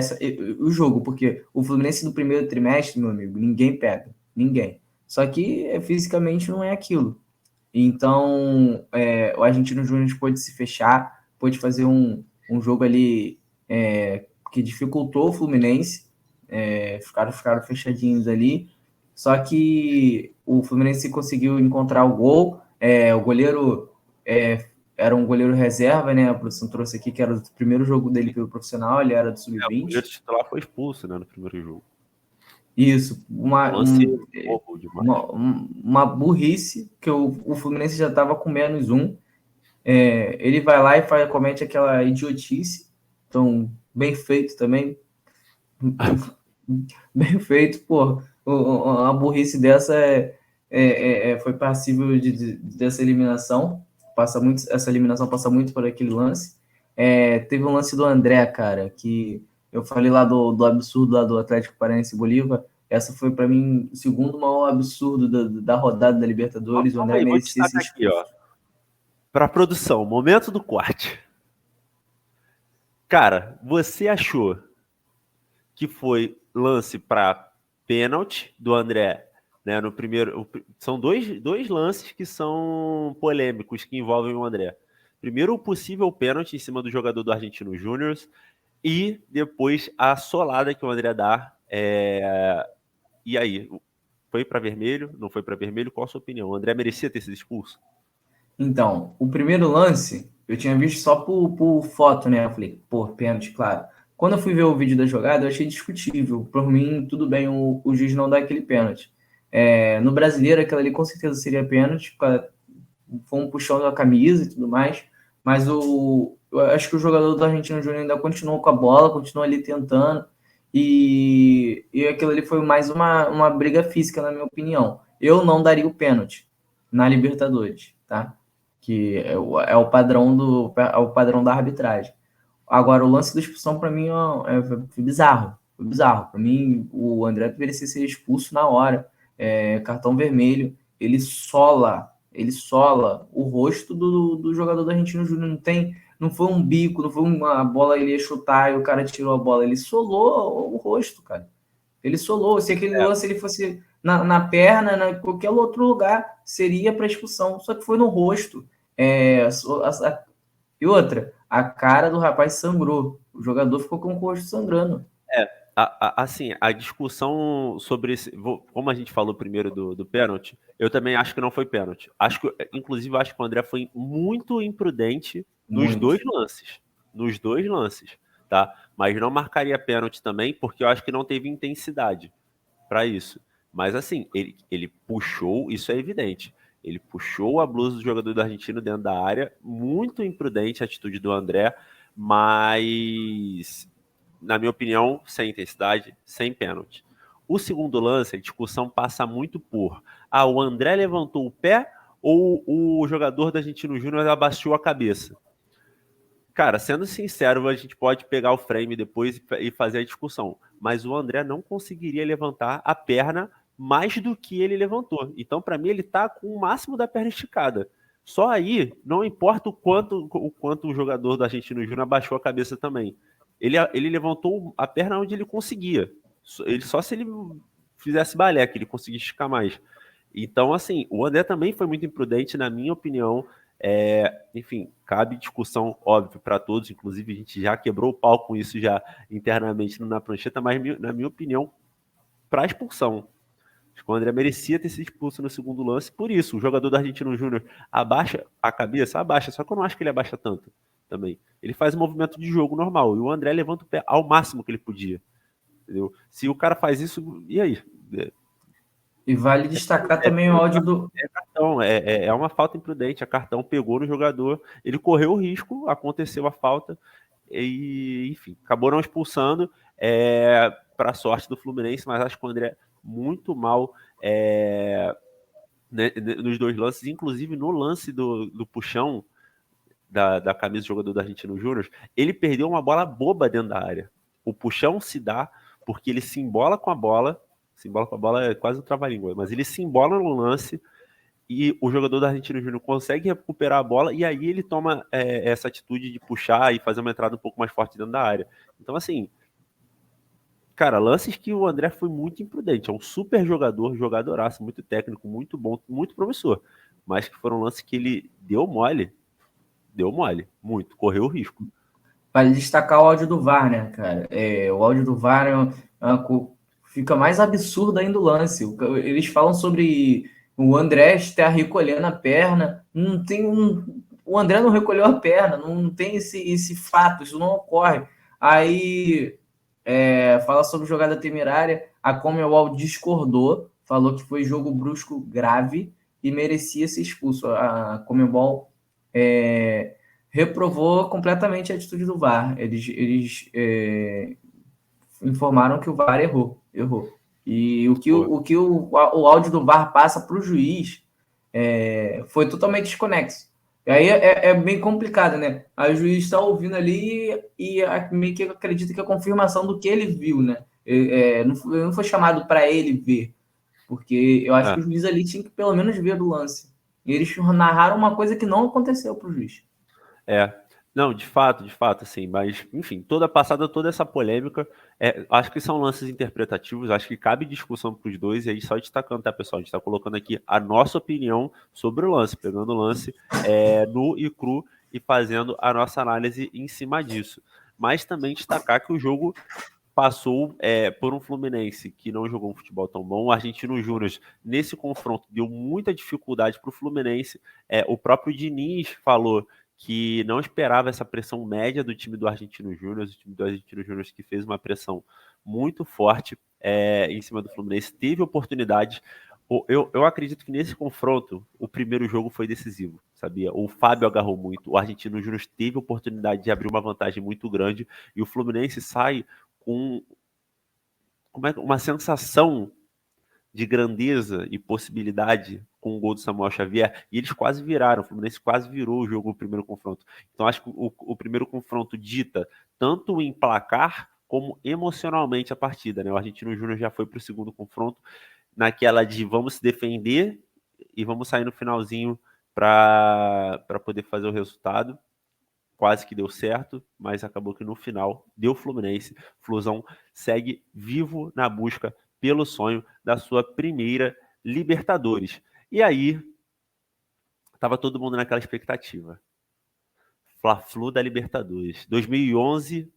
o jogo, porque o Fluminense do primeiro trimestre, meu amigo, ninguém pega, ninguém. Só que fisicamente não é aquilo. Então, o Argentino Júnior pôde se fechar, pôde fazer um jogo ali que dificultou o Fluminense, ficaram fechadinhos ali, só que o Fluminense conseguiu encontrar o gol, o goleiro era um goleiro reserva, né? A produção trouxe aqui que era o primeiro jogo dele pelo profissional, ele era do O goleiro sub-20. titular foi expulso, né, no primeiro jogo. Isso, Lance bobo demais. uma burrice, que o Fluminense já estava com -1. Ele vai lá e comete aquela idiotice. Então, bem feito também. Bem feito, pô. Uma burrice dessa foi passível dessa eliminação. Essa eliminação passa muito por aquele lance. Teve um lance do André, cara, que eu falei lá do absurdo lá do Atlético Paranaense e Bolívar. Essa foi, para mim, o segundo maior absurdo da rodada da Libertadores. O André Aí, vou merecia ser destacar aqui, expulso. ó. Pra produção, momento do corte. Cara, você achou que foi lance para pênalti do André, né? No primeiro, são dois lances que são polêmicos que envolvem o André. Primeiro, o possível pênalti em cima do jogador do Argentino Júnior e depois a solada que o André dá. E aí, foi para vermelho? Não foi para vermelho? Qual a sua opinião? O André merecia ter sido expulso? Então, o primeiro lance, eu tinha visto só por foto, né? Eu falei, pô, pênalti, claro. Quando eu fui ver o vídeo da jogada, eu achei discutível. Por mim, tudo bem o juiz não dar aquele pênalti. No brasileiro, aquilo ali com certeza seria pênalti, foi um puxão da camisa e tudo mais. Mas eu acho que o jogador do Argentino Júnior ainda continuou com a bola, continuou ali tentando. E aquilo ali foi mais uma briga física, na minha opinião. Eu não daria o pênalti na Libertadores, tá? Que é o padrão da arbitragem. Agora, o lance da expulsão, para mim, foi bizarro. Foi bizarro. Para mim, o André merecia ser expulso na hora. Cartão vermelho. Ele sola o rosto do jogador do Argentino Júnior. Não foi um bico, não foi uma bola ele ia chutar e o cara tirou a bola. Ele solou o rosto, cara. Ele solou. Se aquele lance ele fosse na perna, em qualquer outro lugar, seria para expulsão. Só que foi no rosto. E outra, a cara do rapaz sangrou. O jogador ficou com o rosto sangrando. Assim, a discussão sobre como a gente falou primeiro do pênalti, eu também acho que não foi pênalti. Inclusive, acho que o André foi muito imprudente nos Muito. dois lances. Nos dois lances, tá? Mas não marcaria pênalti também, porque eu acho que não teve intensidade para isso. Mas assim, ele puxou, isso é evidente. Ele puxou a blusa do jogador do argentino dentro da área, muito imprudente a atitude do André, mas na minha opinião, sem intensidade, sem pênalti. O segundo lance, a discussão passa muito por o André levantou o pé ou o jogador da Argentino Júnior abaixou a cabeça? Cara, sendo sincero, a gente pode pegar o frame depois e fazer a discussão, mas o André não conseguiria levantar a perna mais do que ele levantou. Então, para mim, ele tá com o máximo da perna esticada. Só aí, não importa o quanto o jogador do Argentino Júnior abaixou a cabeça também. Ele levantou a perna onde ele conseguia. Só se ele fizesse balé, que ele conseguia esticar mais. Então, assim, o André também foi muito imprudente, na minha opinião. Enfim, cabe discussão, óbvio, para todos, inclusive a gente já quebrou o pau com isso já internamente na prancheta, mas na minha opinião, para expulsão. Acho que o André merecia ter sido expulso no segundo lance, por isso, o jogador do Argentino Júnior abaixa a cabeça, abaixa, só que eu não acho que ele abaixa tanto também. Ele faz um movimento de jogo normal, e o André levanta o pé ao máximo que ele podia, entendeu? Se o cara faz isso, e aí? E vale destacar também o áudio do. Cartão, é uma falta imprudente. A cartão pegou no jogador, ele correu o risco, aconteceu a falta, e enfim, acabou não expulsando, para sorte do Fluminense, mas acho que o André muito mal nos dois lances, inclusive no lance do puxão da camisa do jogador do Argentino Júnior, ele perdeu uma bola boba dentro da área. O puxão se dá porque ele se embola com a bola, é quase um trava-língua, mas ele se embola no lance e o jogador da Argentina Júnior consegue recuperar a bola e aí ele toma essa atitude de puxar e fazer uma entrada um pouco mais forte dentro da área. Então, assim, cara, lances que o André foi muito imprudente. É um super jogador, jogadoraço, muito técnico, muito bom, muito promissor. Mas que foram lances que ele deu mole, muito, correu o risco. Vale destacar o áudio do VAR, né, cara? O áudio do VAR fica mais absurdo ainda o lance. Eles falam sobre o André estar recolhendo a perna. Não tem o André não recolheu a perna, não tem esse fato, isso não ocorre. Aí fala sobre jogada temerária. A Conmebol discordou, falou que foi jogo brusco grave e merecia ser expulso. A Conmebol reprovou completamente a atitude do VAR. Eles informaram que o VAR errou. E o áudio do VAR passa para o juiz foi totalmente desconexo. E aí é bem complicado, né? Aí o juiz está ouvindo ali e meio que acredita que é a confirmação do que ele viu, né? Não foi chamado para ele ver, porque eu acho que o juiz ali tinha que pelo menos ver do lance. E eles narraram uma coisa que não aconteceu para o juiz. Não, de fato, assim, mas, enfim, toda essa polêmica, acho que são lances interpretativos, acho que cabe discussão para os dois, e aí só destacando, tá, pessoal, a gente está colocando aqui a nossa opinião sobre o lance, pegando o lance nu e cru e fazendo a nossa análise em cima disso. Mas também destacar que o jogo passou por um Fluminense que não jogou um futebol tão bom. O Argentino Júnior, nesse confronto, deu muita dificuldade para o Fluminense. O próprio Diniz falou que não esperava essa pressão média do time do Argentino Júnior, o time do Argentino Júnior que fez uma pressão muito forte em cima do Fluminense, teve oportunidade. Eu acredito que nesse confronto, o primeiro jogo foi decisivo, sabia? O Fábio agarrou muito, o Argentino Júnior teve oportunidade de abrir uma vantagem muito grande e o Fluminense sai com uma sensação de grandeza e possibilidade com o gol do Samuel Xavier, e eles quase viraram, o Fluminense quase virou o jogo no primeiro confronto. Então acho que o primeiro confronto dita tanto em placar como emocionalmente a partida, né? O Argentino Júnior já foi para o segundo confronto naquela de vamos se defender e vamos sair no finalzinho para poder fazer o resultado. Quase que deu certo, mas acabou que no final deu Fluminense. Flusão segue vivo na busca pelo sonho da sua primeira Libertadores. E aí, estava todo mundo naquela expectativa. Fla-Flu da Libertadores. 2011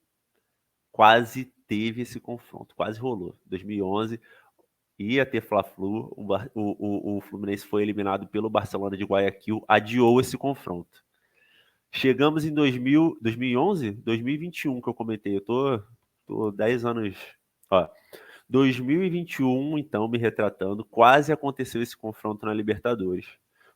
quase teve esse confronto, quase rolou. 2011 ia ter Fla-Flu, o Fluminense foi eliminado pelo Barcelona de Guayaquil, adiou esse confronto. Chegamos em 2011, 2021 que eu comentei. Eu tô 10 anos. Ó, 2021, então, me retratando, quase aconteceu esse confronto na Libertadores.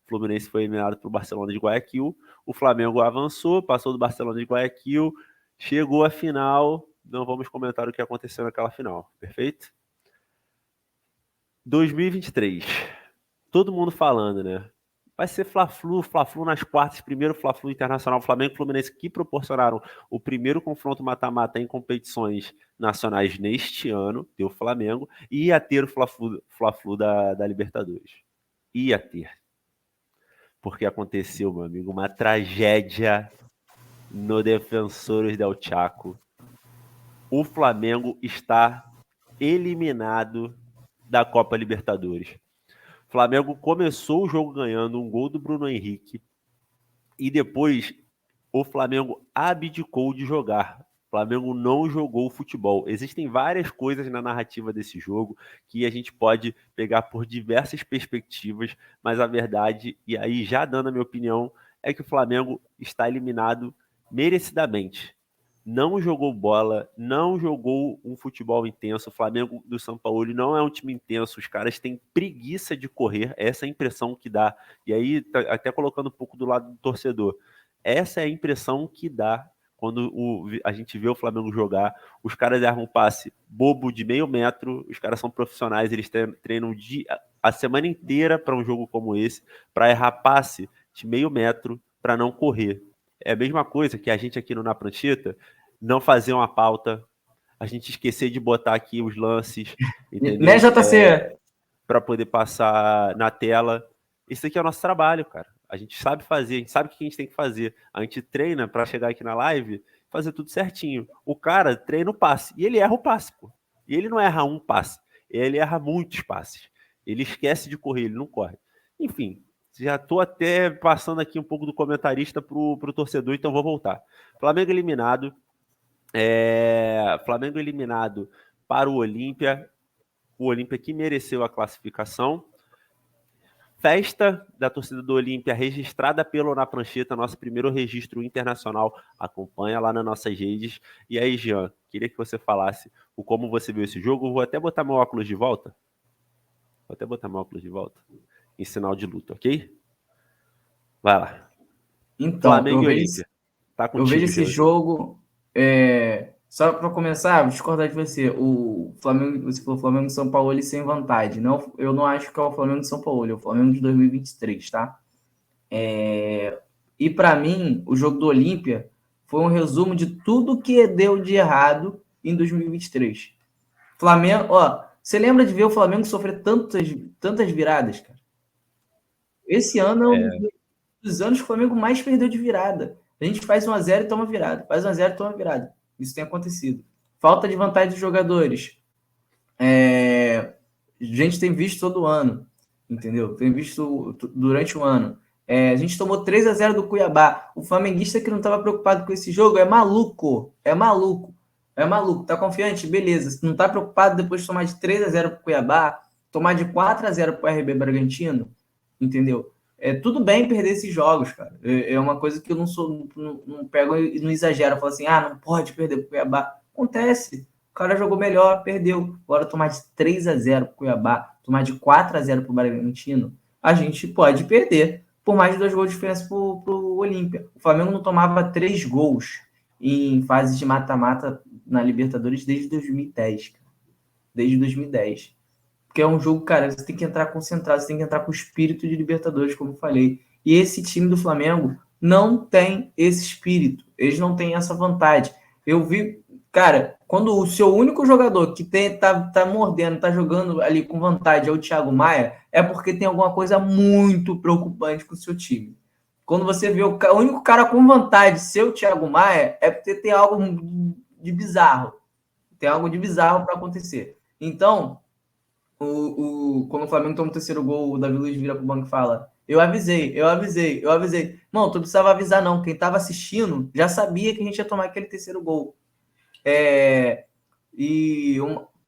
O Fluminense foi eliminado para o Barcelona de Guayaquil. O Flamengo avançou, passou do Barcelona de Guayaquil, chegou à final. Não vamos comentar o que aconteceu naquela final, perfeito? 2023. Todo mundo falando, né? Vai ser Fla-Flu nas quartas, primeiro Fla-Flu Internacional, Flamengo e Fluminense, que proporcionaram o primeiro confronto mata-mata em competições nacionais neste ano, deu Flamengo, e ia ter o Fla-Flu da Libertadores. Ia ter. Porque aconteceu, meu amigo, uma tragédia no Defensores del Chaco. O Flamengo está eliminado da Copa Libertadores. O Flamengo começou o jogo ganhando um gol do Bruno Henrique. E depois o Flamengo abdicou de jogar. O Flamengo não jogou futebol. Existem várias coisas na narrativa desse jogo que a gente pode pegar por diversas perspectivas, mas a verdade, e aí já dando a minha opinião, é que o Flamengo está eliminado merecidamente. Não jogou bola, não jogou um futebol intenso. O Flamengo do São Paulo não é um time intenso. Os caras têm preguiça de correr, essa é a impressão que dá. E aí, até colocando um pouco do lado do torcedor, essa é a impressão que dá quando a gente vê o Flamengo jogar. Os caras erram um passe bobo de meio metro, os caras são profissionais, eles treinam a semana inteira para um jogo como esse, para errar passe de meio metro, para não correr. É a mesma coisa que a gente aqui no Na Prancheta não fazer uma pauta, a gente esquecer de botar aqui os lances, Né, entendeu? JC? Para poder passar na tela. Isso aqui é o nosso trabalho, cara. A gente sabe fazer, a gente sabe o que a gente tem que fazer. A gente treina para chegar aqui na live, fazer tudo certinho. O cara treina o passe e ele erra o passe, pô. E ele não erra um passe, ele erra muitos passes. Ele esquece de correr, ele não corre. Enfim, já tô até passando aqui um pouco do comentarista pro torcedor, então vou voltar. Flamengo eliminado. Flamengo eliminado para o Olímpia. O Olímpia que mereceu a classificação. Festa da torcida do Olímpia registrada pelo Na Prancheta, nosso primeiro registro internacional. Acompanha lá nas nossas redes. E aí, Jean, queria que você falasse o como você viu esse jogo. Vou até botar meu óculos de volta. Em sinal de luta, ok? Vai lá. Então, Flamengo e Olímpia. Tá eu vejo contigo, esse Jean. jogo. Só para começar, vou discordar de você. O Flamengo, você falou Flamengo de São Paulo ele sem vantagem. Não, eu não acho que é o Flamengo de São Paulo, é o Flamengo de 2023, tá? E para mim, o jogo do Olímpia foi um resumo de tudo que deu de errado em 2023. Flamengo, ó, você lembra de ver o Flamengo sofrer tantas viradas, cara? Esse ano é um dos anos que o Flamengo mais perdeu de virada. A gente faz 1-0 e toma virada. Faz 1-0 e toma virada. Isso tem acontecido. Falta de vantagem dos jogadores. A gente tem visto todo ano. Entendeu? Tem visto durante o ano. A gente tomou 3-0 do Cuiabá. O flamenguista que não estava preocupado com esse jogo é maluco. É maluco. É maluco. Tá confiante? Beleza. Se não tá preocupado depois de tomar de 3-0 pro Cuiabá, tomar de 4-0 pro RB Bragantino, entendeu? Tudo bem perder esses jogos, cara. É uma coisa que eu não pego e não exagero. Eu falo assim, não pode perder pro Cuiabá. Acontece. O cara jogou melhor, perdeu. Agora tomar de 3-0 pro Cuiabá, tomar de 4-0 pro Bragantino, a gente pode perder por mais de 2 gols de diferença pro Olímpia. O Flamengo não tomava 3 gols em fase de mata-mata na Libertadores desde 2010. Cara. Desde 2010. Porque é um jogo, cara, você tem que entrar concentrado, você tem que entrar com o espírito de Libertadores, como eu falei. E esse time do Flamengo não tem esse espírito. Eles não têm essa vontade. Eu vi, cara, quando o seu único jogador que tá mordendo, tá jogando ali com vontade é o Thiago Maia, é porque tem alguma coisa muito preocupante com o seu time. Quando você vê o único cara com vontade ser o Thiago Maia, é porque tem algo de bizarro. Tem algo de bizarro para acontecer. Então, quando o Flamengo toma o terceiro gol, o Davi Luiz vira pro banco e fala: eu avisei. Não, tu precisava avisar, não. Quem tava assistindo já sabia que a gente ia tomar aquele terceiro gol.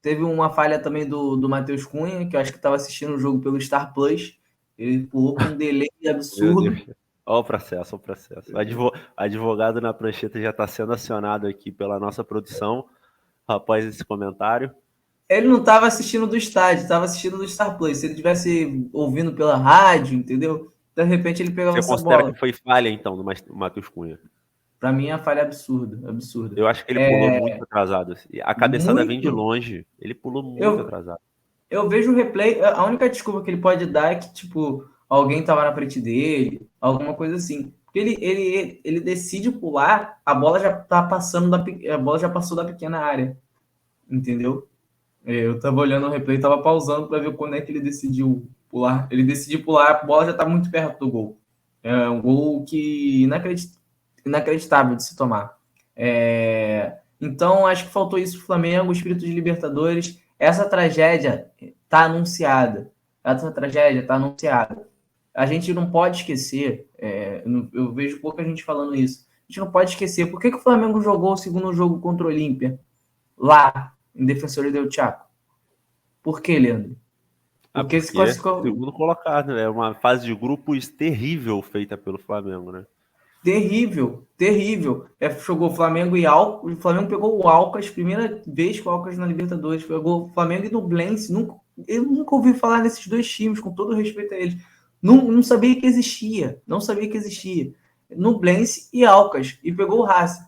Teve uma falha também do Matheus Cunha, que eu acho que estava assistindo o jogo pelo Star Plus. Ele pulou com um delay absurdo. Olha o processo. O advogado Na Prancheta já está sendo acionado aqui pela nossa produção após esse comentário. Ele não estava assistindo do estádio, estava assistindo do Star Plus. Se ele tivesse ouvindo pela rádio, entendeu? De repente ele pegava essa bola. Você considera que foi falha, então, do Matheus Cunha? Para mim, a falha é absurda. Eu acho que ele pulou muito atrasado. A cabeçada vem de longe. Ele pulou muito atrasado. Eu vejo o replay, a única desculpa que ele pode dar é que, tipo, alguém estava na frente dele, alguma coisa assim. Porque ele decide pular, a bola já tá passando a bola já passou da pequena área. Entendeu? Eu tava olhando o replay, tava pausando para ver quando é que ele decidiu pular. Ele decidiu pular, a bola já tá muito perto do gol. É um gol que inacreditável de se tomar. Então, acho que faltou isso pro Flamengo, o espírito de Libertadores. Essa tragédia tá anunciada. A gente não pode esquecer, Eu vejo pouca gente falando isso. A gente não pode esquecer. Por que o Flamengo jogou o segundo jogo contra o Olímpia? Lá, em Defensores del Chaco. Por que, Leandro? Porque se Porque classificou... segundo colocado, né? É uma fase de grupos terrível feita pelo Flamengo, né? Terrível, terrível. Jogou Flamengo e Alcas. O Flamengo pegou o Alcas, primeira vez que o Alcas na Libertadores. Pegou o Flamengo e Nublense. Eu nunca ouvi falar desses dois times, com todo respeito a eles. Não sabia que existia. Não sabia que existia. Nublense e Alcas. E pegou o Racing.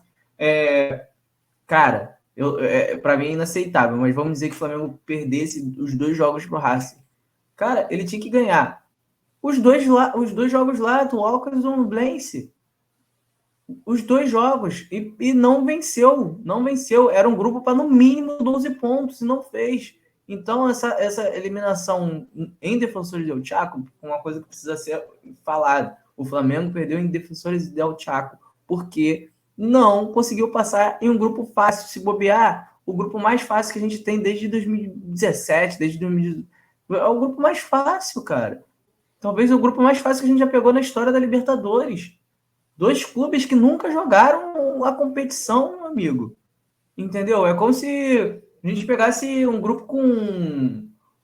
Cara, para mim é inaceitável, mas vamos dizer que o Flamengo perdesse os 2 jogos pro Racing. Cara, ele tinha que ganhar os dois jogos lá do Alcas e do Nublense. Os 2 jogos. E não venceu. Não venceu. Era um grupo para, no mínimo, 12 pontos e não fez. Então, essa eliminação em Defensores del Chaco, uma coisa que precisa ser falada. O Flamengo perdeu em Defensores del Chaco porque não conseguiu passar em um grupo fácil. Se bobear, o grupo mais fácil que a gente tem desde 2017, desde 2018. É o grupo mais fácil, cara. Talvez o grupo mais fácil que a gente já pegou na história da Libertadores. 2 clubes que nunca jogaram a competição, meu amigo. Entendeu? É como se a gente pegasse um grupo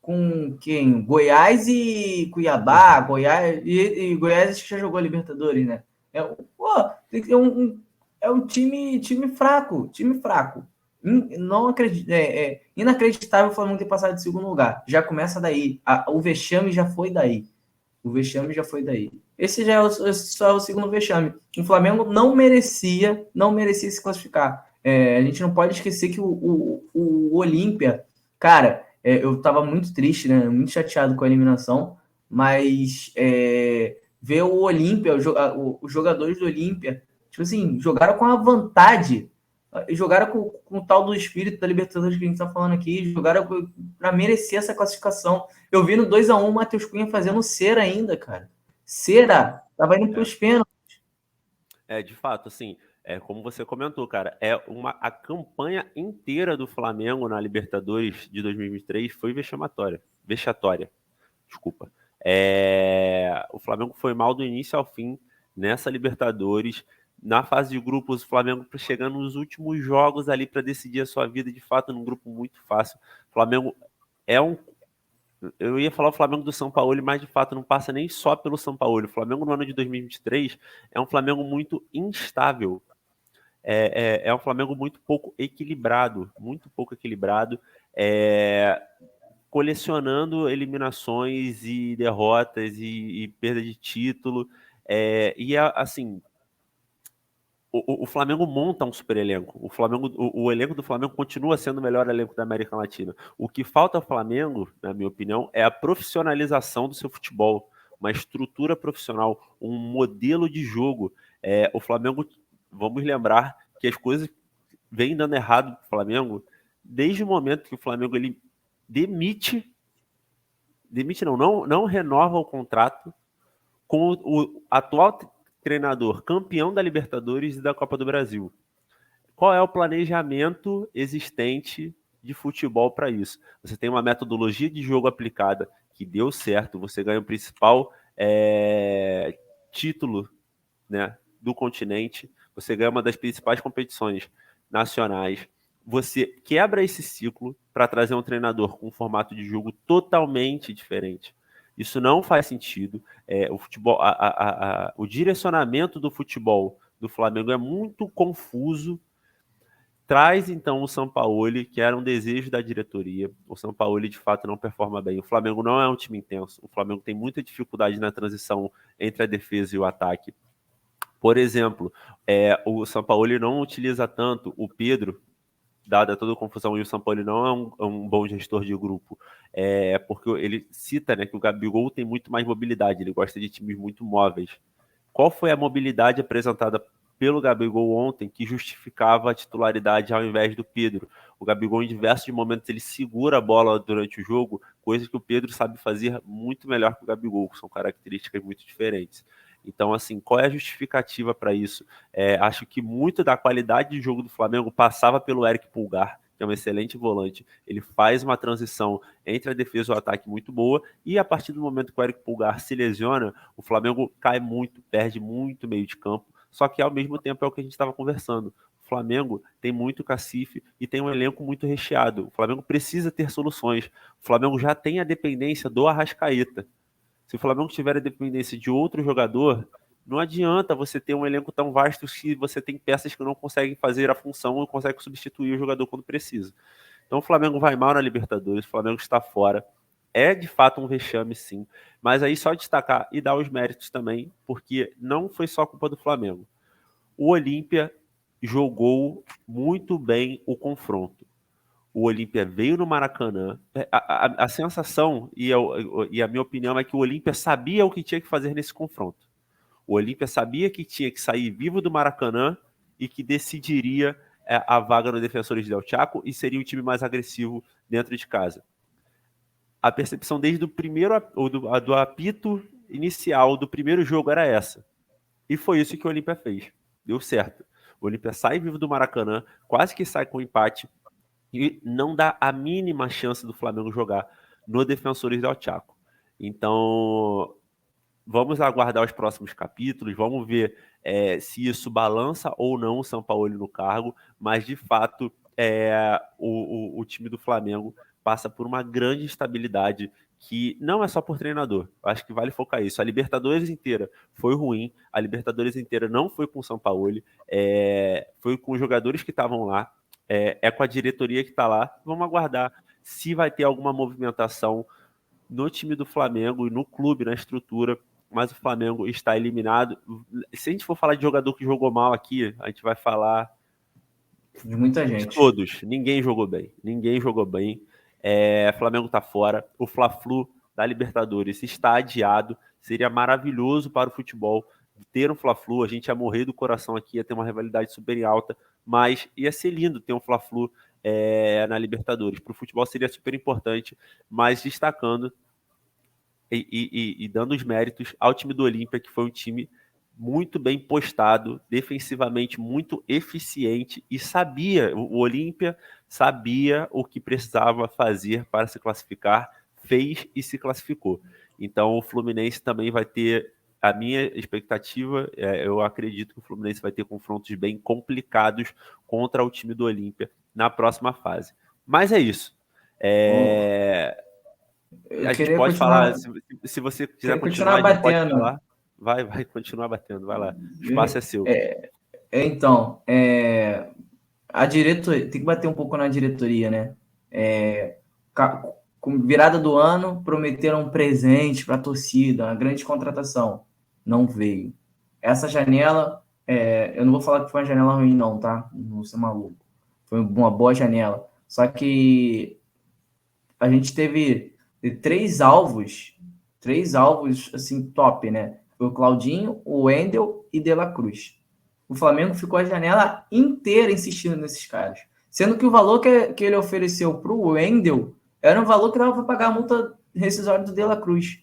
com quem? Goiás e Cuiabá, Goiás e Goiás acho que já jogou a Libertadores, né? Tem que ter é um time fraco, time fraco. Não acredito, inacreditável o Flamengo ter passado de segundo lugar. Já começa daí. O vexame já foi daí. O vexame já foi daí. Esse já é só o segundo vexame. O Flamengo não merecia se classificar. A gente não pode esquecer que o Olímpia, cara, eu tava muito triste, né? Muito chateado com a eliminação, mas ver o Olímpia, os jogadores do Olímpia, tipo assim, jogaram com a vontade, jogaram com o tal do espírito da Libertadores que a gente tá falando aqui, jogaram para merecer essa classificação. Eu vi no 2-1 o Matheus Cunha fazendo cera ainda, cara. Cera, tava indo pros pênaltis. De fato, assim, como você comentou, cara, a campanha inteira do Flamengo na Libertadores de 2023 foi vexatória, desculpa. O Flamengo foi mal do início ao fim nessa Libertadores. Na fase de grupos, o Flamengo chegando nos últimos jogos ali para decidir a sua vida, de fato, num grupo muito fácil. O Flamengo é um. Eu ia falar o Flamengo do São Paulo, mas de fato não passa nem só pelo São Paulo. O Flamengo no ano de 2023 é um Flamengo muito instável. É um Flamengo muito pouco equilibrado, colecionando eliminações e derrotas e perda de título. Assim, o Flamengo monta um super elenco. O elenco do Flamengo continua sendo o melhor elenco da América Latina. O que falta ao Flamengo, na minha opinião, é a profissionalização do seu futebol, uma estrutura profissional, um modelo de jogo. O Flamengo, vamos lembrar que as coisas vêm dando errado para o Flamengo desde o momento que o Flamengo ele não renova o contrato com o atual treinador campeão da Libertadores e da Copa do Brasil. Qual é o planejamento existente de futebol para isso? Você tem uma metodologia de jogo aplicada que deu certo, você ganha o principal título, né, do continente, você ganha uma das principais competições nacionais, você quebra esse ciclo para trazer um treinador com um formato de jogo totalmente diferente. Isso não faz sentido. O futebol, o direcionamento do futebol do Flamengo é muito confuso. Traz então o Sampaoli, que era um desejo da diretoria. O Sampaoli de fato não performa bem. O Flamengo não é um time intenso. O Flamengo tem muita dificuldade na transição entre a defesa e o ataque. Por exemplo, o Sampaoli não utiliza tanto o Pedro, dada toda a confusão, e o Sampaoli não é um bom gestor de grupo, porque ele cita, né, que o Gabigol tem muito mais mobilidade, ele gosta de times muito móveis. Qual foi a mobilidade apresentada pelo Gabigol ontem que justificava a titularidade ao invés do Pedro? O Gabigol, em diversos momentos, ele segura a bola durante o jogo, coisa que o Pedro sabe fazer muito melhor que o Gabigol, que são características muito diferentes. Então, assim, qual é a justificativa para isso? Acho que muito da qualidade de jogo do Flamengo passava pelo Eric Pulgar, que é um excelente volante, ele faz uma transição entre a defesa e o ataque muito boa, e a partir do momento que o Eric Pulgar se lesiona, o Flamengo cai muito, perde muito meio de campo, só que ao mesmo tempo é o que a gente estava conversando. O Flamengo tem muito cacife e tem um elenco muito recheado. O Flamengo precisa ter soluções. O Flamengo já tem a dependência do Arrascaeta. Se o Flamengo tiver a dependência de outro jogador, não adianta você ter um elenco tão vasto se você tem peças que não conseguem fazer a função ou conseguem substituir o jogador quando precisa. Então o Flamengo vai mal na Libertadores, o Flamengo está fora. É de fato um vexame, sim. Mas aí só destacar e dar os méritos também, porque não foi só culpa do Flamengo. O Olímpia jogou muito bem o confronto. O Olímpia veio no Maracanã. A sensação e a minha opinião é que o Olímpia sabia o que tinha que fazer nesse confronto. O Olímpia sabia que tinha que sair vivo do Maracanã e que decidiria a vaga no Defensores del Chaco e seria o time mais agressivo dentro de casa. A percepção desde o primeiro do apito inicial do primeiro jogo era essa. E foi isso que o Olímpia fez. Deu certo. O Olímpia sai vivo do Maracanã, quase que sai com empate e não dá a mínima chance do Flamengo jogar no Defensores del Chaco. Então, vamos aguardar os próximos capítulos, vamos ver se isso balança ou não o Sampaoli no cargo, mas de fato o time do Flamengo passa por uma grande instabilidade que não é só por treinador. Acho que vale focar isso. A Libertadores inteira foi ruim, a Libertadores inteira não foi com o Sampaoli, foi com os jogadores que estavam lá, com a diretoria que está lá. Vamos aguardar se vai ter alguma movimentação no time do Flamengo e no clube, na estrutura, mas o Flamengo está eliminado. Se a gente for falar de jogador que jogou mal aqui, a gente vai falar de muita de gente. todos. Ninguém jogou bem. Ninguém jogou bem. Flamengo está fora. O Fla-Flu da Libertadores está adiado. Seria maravilhoso para o futebol ter um Fla-Flu. A gente ia morrer do coração aqui, ia ter uma rivalidade super alta, mas ia ser lindo ter um Fla-Flu na Libertadores. Para o futebol seria super importante, mas destacando e dando os méritos ao time do Olímpia, que foi um time muito bem postado, defensivamente muito eficiente e o Olímpia sabia o que precisava fazer para se classificar, fez e se classificou. Então o Fluminense também vai ter, a minha expectativa, eu acredito que o Fluminense vai ter confrontos bem complicados contra o time do Olímpia na próxima fase. Mas é isso. Eu A gente queria pode falar, continuar, se você quiser queria continuar, continuar a gente pode batendo. falar. Vai continuar batendo, vai lá. O espaço é seu. Então, a diretoria tem que bater um pouco na diretoria, né? Com virada do ano, prometeram um presente para a torcida, uma grande contratação. Não veio. Essa janela, eu não vou falar que foi uma janela ruim, não, tá? Não vou ser maluco. Foi uma boa janela. Só que a gente teve três alvos assim, top, né? Foi o Claudinho, o Wendel e De La Cruz. O Flamengo ficou a janela inteira insistindo nesses caras. Sendo que o valor que ele ofereceu para o Wendel era um valor que dava para pagar a multa rescisória do De La Cruz.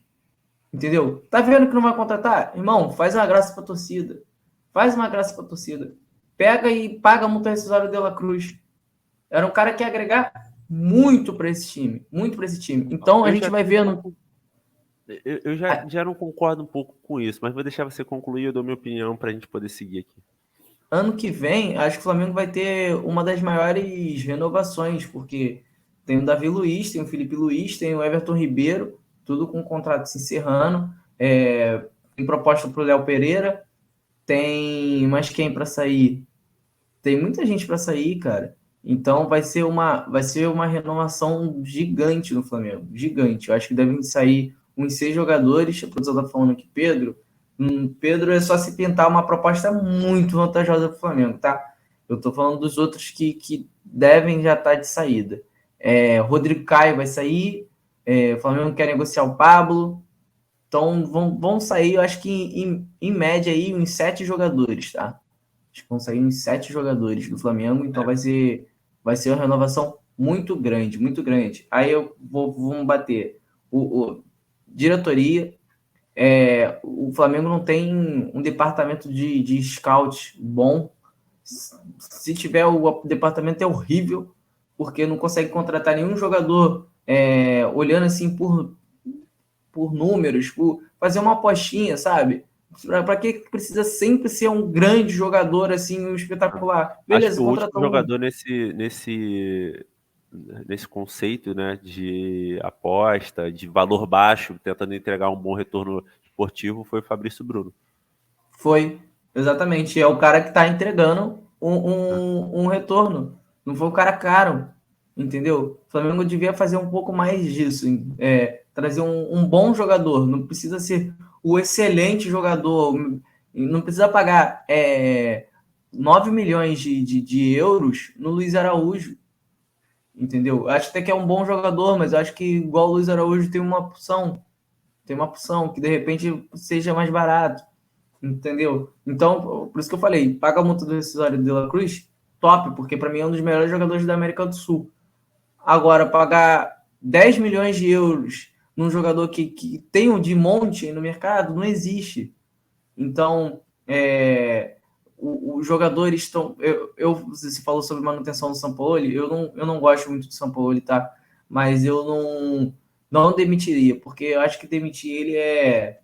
Entendeu? Tá vendo que não vai contratar? Irmão, faz uma graça para a torcida. Faz uma graça para a torcida. Pega e paga a multa rescisória do De La Cruz. Era um cara que ia agregar muito para esse time. Muito para esse time. Então a gente vai vendo. Eu já não concordo um pouco com isso, mas vou deixar você concluir, eu dou minha opinião para a gente poder seguir aqui. Ano que vem, acho que o Flamengo vai ter uma das maiores renovações, porque tem o Davi Luiz, tem o Felipe Luiz, tem o Everton Ribeiro, tudo com o contrato se encerrando. Tem proposta para o Léo Pereira, tem mais quem para sair? Tem muita gente para sair, cara. Então vai ser uma renovação gigante no Flamengo, gigante. Eu acho que devem sair uns 6 jogadores. A produção está falando aqui, Pedro é só se pintar uma proposta muito vantajosa para o Flamengo, tá? Eu tô falando dos outros que devem já estar de saída. Rodrigo Caio vai sair, o Flamengo quer negociar o Pablo, então vão sair, eu acho que em média aí uns 7 jogadores, tá? Acho que vão sair uns 7 jogadores do Flamengo, então vai ser uma renovação muito grande, muito grande. Aí vamos bater diretoria. O Flamengo não tem um departamento de scout bom. Se tiver, o departamento é horrível. porque não consegue contratar nenhum jogador olhando assim por números, por fazer uma apostinha, sabe? Para que precisa sempre ser um grande jogador, assim, um espetacular? Acho que Beleza, o último contratou um. jogador nesse conceito, né, de aposta, de valor baixo, tentando entregar um bom retorno esportivo, foi o Fabrício Bruno. Foi, exatamente. É o cara que está entregando Né? um retorno. Não foi o cara caro, entendeu? O Flamengo devia fazer um pouco mais disso, trazer um bom jogador. Não precisa ser o excelente jogador, não precisa pagar 9 milhões de euros no Luiz Araújo, entendeu? Acho até que é um bom jogador, mas acho que igual o Luiz Araújo tem uma opção que de repente seja mais barato. Entendeu? Então, por isso que eu falei, paga a multa do rescisório de La Cruz, top, porque para mim é um dos melhores jogadores da América do Sul. Agora, pagar 10 milhões de euros num jogador que tem um de monte no mercado, não existe. Então, os jogadores estão. Você falou sobre manutenção do Sampaoli, eu não gosto muito do Sampaoli, tá? Mas eu não demitiria, porque eu acho que demitir ele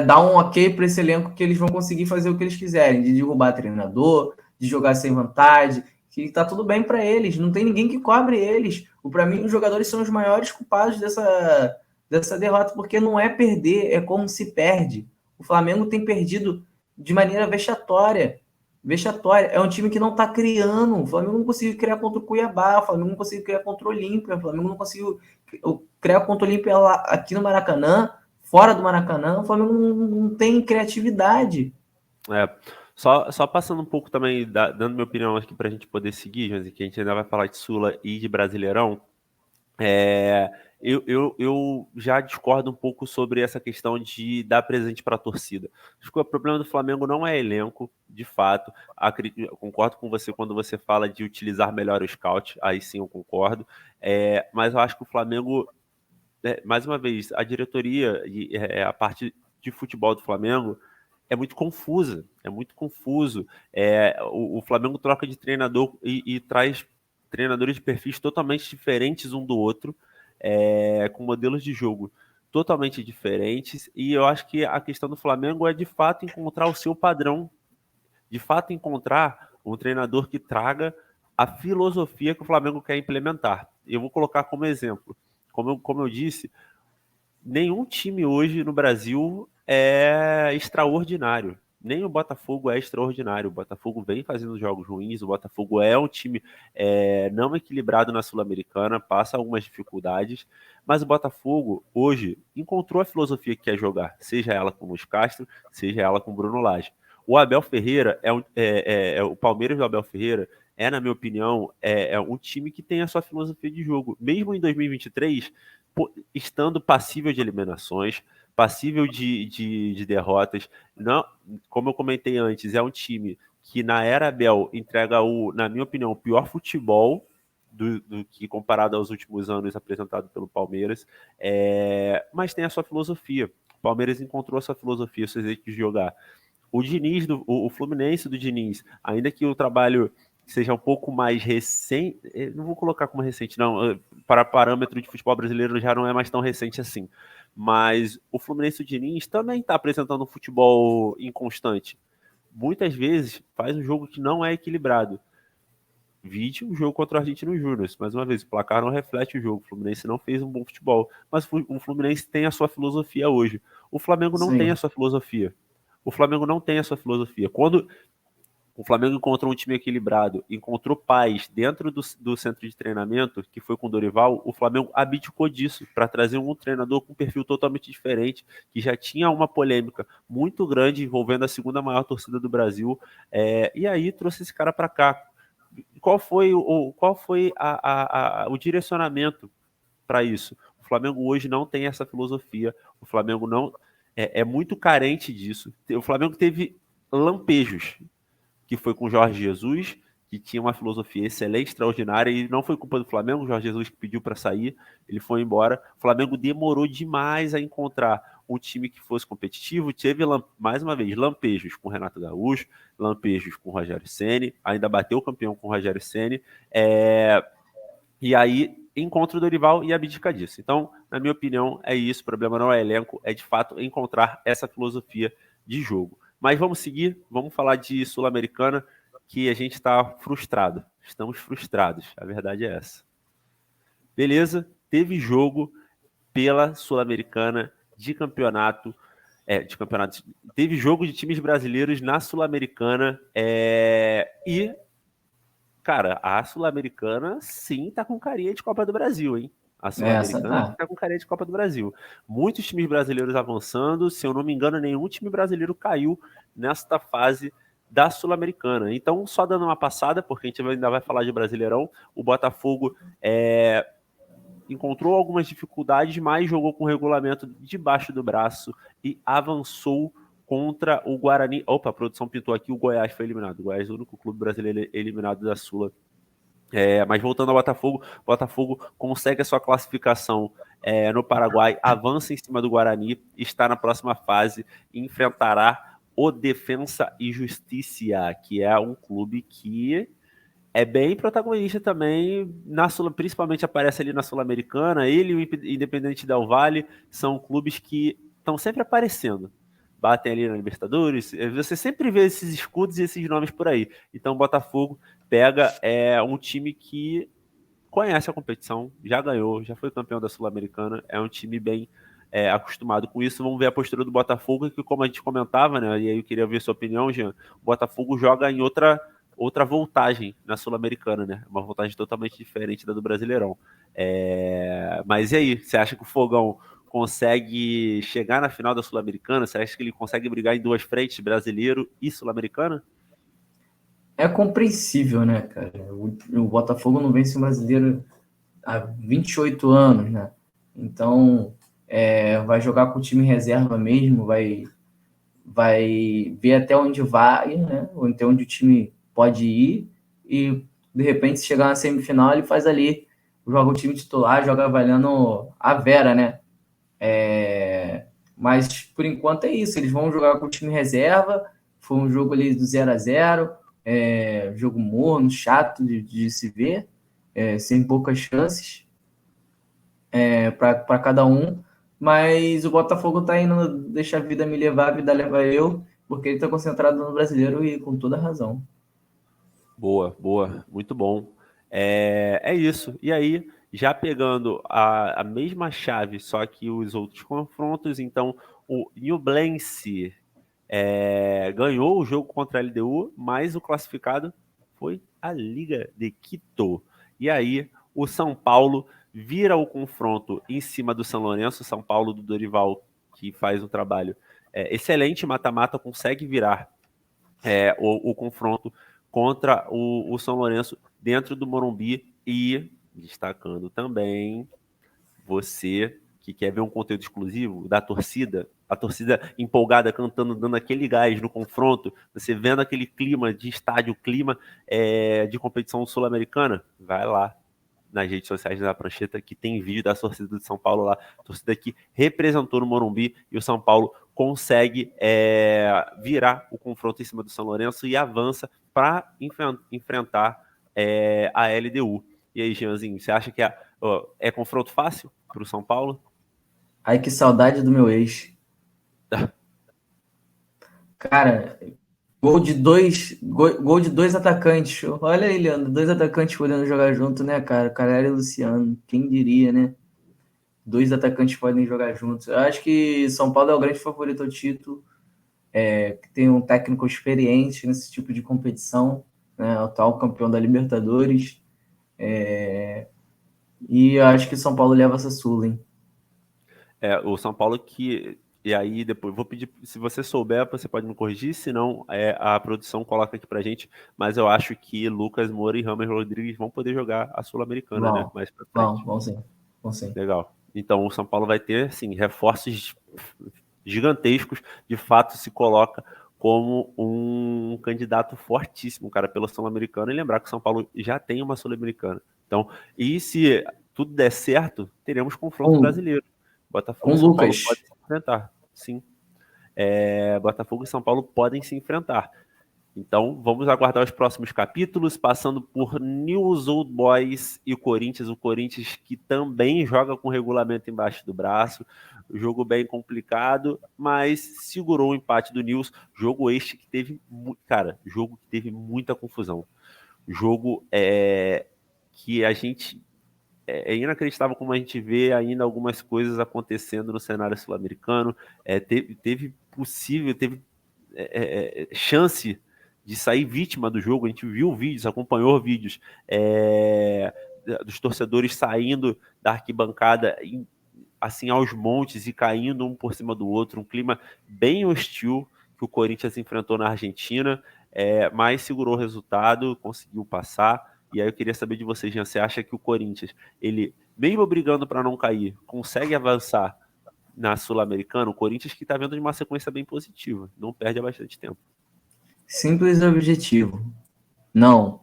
dar um ok para esse elenco que eles vão conseguir fazer o que eles quiserem, de derrubar treinador, de jogar sem vantagem, que tá tudo bem para eles, não tem ninguém que cobre eles. Para mim, os jogadores são os maiores culpados dessa derrota, porque não é perder, é como se perde. O Flamengo tem perdido de maneira vexatória. Vexatória. É um time que não está criando. O Flamengo não conseguiu criar contra o Cuiabá, o Flamengo não conseguiu criar contra o Olímpia, o Flamengo não conseguiu criar contra o Olímpia aqui no Maracanã, fora do Maracanã, o Flamengo não tem criatividade. Só passando um pouco também, dando minha opinião aqui para a gente poder seguir, Josi, que a gente ainda vai falar de Sula e de Brasileirão. Eu já discordo um pouco sobre essa questão de dar presente para a torcida. Acho que o problema do Flamengo não é elenco, de fato. Eu concordo com você quando você fala de utilizar melhor o scout, aí sim eu concordo. Mas eu acho que o Flamengo, mais uma vez, a diretoria e a parte de futebol do Flamengo é muito confusa, é muito confuso. O Flamengo troca de treinador e traz treinadores de perfis totalmente diferentes um do outro, com modelos de jogo totalmente diferentes. E eu acho que a questão do Flamengo é de fato encontrar o seu padrão, de fato encontrar um treinador que traga a filosofia que o Flamengo quer implementar. Eu vou colocar como exemplo, como eu disse, nenhum time hoje no Brasil é extraordinário. Nem o Botafogo é extraordinário. O Botafogo vem fazendo jogos ruins. O Botafogo é um time não equilibrado na Sul-Americana, passa algumas dificuldades. Mas o Botafogo hoje encontrou a filosofia que quer jogar, seja ela com o Luiz Castro, seja ela com o Bruno Lage. O Abel Ferreira o Palmeiras do Abel Ferreira na minha opinião, um time que tem a sua filosofia de jogo. Mesmo em 2023, estando passível de eliminações, passível de derrotas. Não, como eu comentei antes, é um time que na era Abel entrega na minha opinião, o pior futebol do que comparado aos últimos anos apresentado pelo Palmeiras, mas tem a sua filosofia. O Palmeiras encontrou a sua filosofia, o seu jeito de jogar. O Diniz, o Fluminense do Diniz, ainda que o trabalho seja um pouco mais recente, não vou colocar como recente, não, para parâmetro de futebol brasileiro já não é mais tão recente assim, mas o Fluminense do Diniz também está apresentando um futebol inconstante. Muitas vezes faz um jogo que não é equilibrado. Vide o jogo contra o Argentino Júnior. Mais uma vez, o placar não reflete o jogo. O Fluminense não fez um bom futebol. Mas o Fluminense tem a sua filosofia hoje. O Flamengo não tem a Sim. sua filosofia. O Flamengo não tem a sua filosofia. Quando o Flamengo encontrou um time equilibrado, encontrou paz dentro do centro de treinamento, que foi com o Dorival, o Flamengo abdicou disso para trazer um treinador com um perfil totalmente diferente, que já tinha uma polêmica muito grande envolvendo a segunda maior torcida do Brasil, e aí trouxe esse cara para cá. Qual foi o direcionamento para isso? O Flamengo hoje não tem essa filosofia, o Flamengo não é muito carente disso. O Flamengo teve lampejos, que foi com o Jorge Jesus, que tinha uma filosofia excelente, extraordinária, e não foi culpa do Flamengo, o Jorge Jesus que pediu para sair, ele foi embora. O Flamengo demorou demais a encontrar um time que fosse competitivo. Teve, mais uma vez, lampejos com Renato Gaúcho, lampejos com Rogério Ceni, ainda bateu o campeão com o Rogério Ceni, e aí encontra o Dorival e abdica disso. Então, na minha opinião, é isso. O problema não é elenco, é de fato encontrar essa filosofia de jogo. Mas vamos seguir, vamos falar de Sul-Americana, que a gente está frustrado. Estamos frustrados, a verdade é essa. Beleza, teve jogo pela Sul-Americana de campeonato. Teve jogo de times brasileiros na Sul-Americana e, cara, a Sul-Americana sim tá com carinha de Copa do Brasil, hein? A Sul-Americana tá com carinha de Copa do Brasil. Muitos times brasileiros avançando, se eu não me engano, nenhum time brasileiro caiu nesta fase da Sul-Americana. Então, só dando uma passada, porque a gente ainda vai falar de Brasileirão, o Botafogo encontrou algumas dificuldades, mas jogou com o regulamento debaixo do braço e avançou contra o Guarani. Opa, a produção pintou aqui, o Goiás foi eliminado. O Goiás é o único clube brasileiro eliminado da Sula. Mas voltando ao Botafogo, o Botafogo consegue a sua classificação no Paraguai, avança em cima do Guarani, está na próxima fase e enfrentará o Defensa e Justiça, que é um clube que é bem protagonista também, principalmente aparece ali na Sul-Americana. Ele e o Independente Del Valle são clubes que estão sempre aparecendo. Batem ali na Libertadores, você sempre vê esses escudos e esses nomes por aí. Então o Botafogo pega um time que conhece a competição, já ganhou, já foi campeão da Sul-Americana, é um time bem acostumado com isso. Vamos ver a postura do Botafogo, que como a gente comentava, né, e aí eu queria ver sua opinião, Jean, o Botafogo joga em outra voltagem na Sul-Americana, né? Uma voltagem totalmente diferente da do Brasileirão. Mas e aí, você acha que o Fogão consegue chegar na final da Sul-Americana? Você acha que ele consegue brigar em duas frentes, brasileiro e Sul-Americana? É compreensível, né, cara? O Botafogo não vence o brasileiro há 28 anos, né? Então, vai jogar com o time reserva mesmo, vai ver até onde vai, né? Ou até onde o time pode ir e, de repente, se chegar na semifinal, ele faz ali, joga o time titular, joga valendo a Vera, né? Mas, por enquanto, é isso. Eles vão jogar com o time reserva. Foi um jogo ali do 0-0, jogo morno, chato de se ver, sem poucas chances para cada um. Mas o Botafogo tá indo, deixa a vida me levar, a vida leva eu, porque ele tá concentrado no brasileiro e com toda razão. Boa, muito bom. É isso. E aí, já pegando a mesma chave, só que os outros confrontos, então o Ñublense ganhou o jogo contra a LDU, mas o classificado foi a Liga de Quito. E aí, o São Paulo vira o confronto em cima do São Lourenço, São Paulo do Dorival, que faz um trabalho excelente, mata-mata, consegue virar o confronto contra o São Lourenço dentro do Morumbi. E destacando também, você que quer ver um conteúdo exclusivo da torcida, a torcida empolgada cantando, dando aquele gás no confronto, você vendo aquele clima de estádio, clima de competição sul-americana, vai lá nas redes sociais da Prancheta, que tem vídeo da torcida de São Paulo lá, torcida que representou no Morumbi, e o São Paulo consegue virar o confronto em cima do São Lourenço e avança para enfrentar a LDU. E aí, Jeanzinho, você acha que é confronto fácil para o São Paulo? Ai, que saudade do meu ex. Cara, gol de dois atacantes. Olha aí, Leandro, 2 atacantes podendo jogar junto, né, cara? Caralho e Luciano, quem diria, né? 2 atacantes podem jogar juntos. Eu acho que São Paulo é o grande favorito ao título, que tem um técnico experiente nesse tipo de competição, né? Atual campeão da Libertadores. E eu acho que São Paulo leva essa Sula, hein? O São Paulo que... E aí, depois, vou pedir, se você souber, você pode me corrigir, senão a produção coloca aqui pra gente, mas eu acho que Lucas Moura e Rames Rodrigues vão poder jogar a Sul-Americana, né? Mais pra frente. Vão sim. Legal. Então, o São Paulo vai ter, assim, reforços gigantescos, de fato se coloca como um candidato fortíssimo, cara, pela Sul-Americana, e lembrar que o São Paulo já tem uma Sul-Americana. Então, e se tudo der certo, teremos confronto brasileiro. Botafogo e São Paulo podem se enfrentar. sim. Botafogo e São Paulo podem se enfrentar. Então, vamos aguardar os próximos capítulos, passando por News Old Boys e o Corinthians que também joga com o regulamento embaixo do braço, jogo bem complicado, mas segurou o empate do News, jogo este que teve, jogo que teve muita confusão, jogo que a gente, inacreditável como a gente vê ainda algumas coisas acontecendo no cenário sul-americano, teve chance de sair vítima do jogo. A gente viu vídeos, acompanhou vídeos dos torcedores saindo da arquibancada assim aos montes e caindo um por cima do outro, um clima bem hostil que o Corinthians enfrentou na Argentina, mas segurou o resultado, conseguiu passar. E aí eu queria saber de vocês, Jean, você acha que o Corinthians, ele, mesmo brigando para não cair, consegue avançar na Sul-Americana? O Corinthians que está vendo de uma sequência bem positiva, não perde há bastante tempo. Simples e objetivo. Não.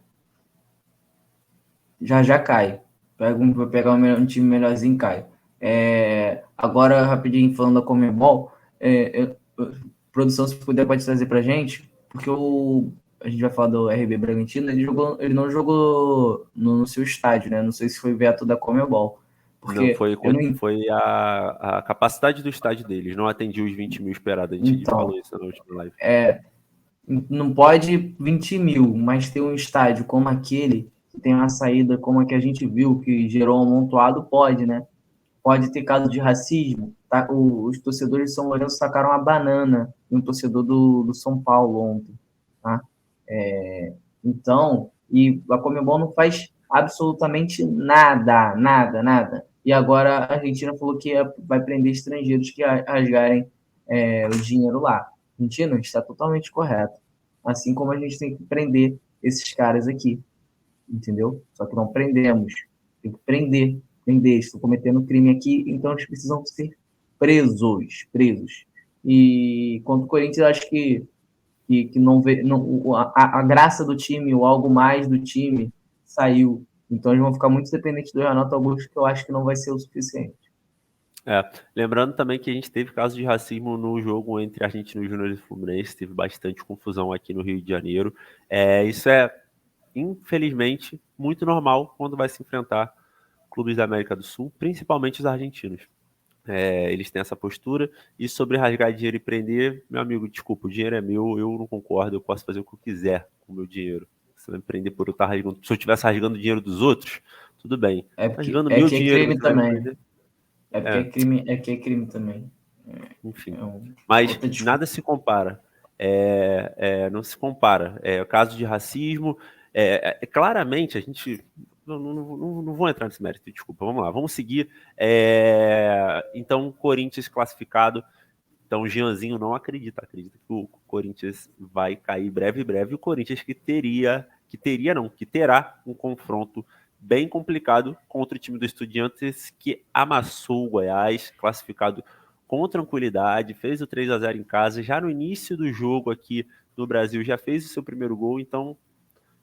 Já cai. Vou pegar um time melhorzinho, cai. Agora, rapidinho, falando da Conmebol, produção, se puder, pode trazer pra gente, porque a gente vai falar do RB Bragantino, ele não jogou no seu estádio, né? Não sei se foi veto da Conmebol. Porque foi a capacidade do estádio deles, não atendia os 20 mil esperados, a gente falou isso na última live. Não pode 20 mil, mas ter um estádio como aquele, que tem uma saída como a que a gente viu, que gerou um amontoado, pode, né? Pode ter caso de racismo. Tá? Os torcedores de São Lourenço sacaram uma banana em um torcedor do São Paulo ontem. Tá? Então, e a Conmebol não faz absolutamente nada. E agora a Argentina falou que vai prender estrangeiros que rasgarem o dinheiro lá. A Argentina está totalmente correto. Assim como a gente tem que prender esses caras aqui. Entendeu? Só que não prendemos. Tem que prender. Estão cometendo crime aqui, então eles precisam ser presos. E quanto ao Corinthians, acho que não vê, a graça do time, o algo mais do time saiu. Então eles vão ficar muito dependentes do Renato Augusto, que eu acho que não vai ser o suficiente. Lembrando também que a gente teve caso de racismo no jogo entre Argentinos Júnior e Fluminense, teve bastante confusão aqui no Rio de Janeiro. Isso é, infelizmente, muito normal quando vai se enfrentar clubes da América do Sul, principalmente os argentinos. Eles têm essa postura. E sobre rasgar dinheiro e prender, meu amigo, desculpa, o dinheiro é meu, eu não concordo, eu posso fazer o que eu quiser com o meu dinheiro. Você vai me prender por eu estar rasgando. Se eu estivesse rasgando o dinheiro dos outros, tudo bem. Rasgando meu que dinheiro, é crime também. Porque é crime também. Enfim, mas nada se compara. Não se compara. O caso de racismo, claramente a gente... Não vou entrar nesse mérito, desculpa. Vamos lá, vamos seguir. Então, Corinthians classificado. Então, o Jeanzinho não acredita que o Corinthians vai cair breve. O Corinthians que terá um confronto bem complicado contra o time do Estudiantes, que amassou o Goiás, classificado com tranquilidade, fez o 3-0 em casa. Já no início do jogo aqui no Brasil, já fez o seu primeiro gol. Então,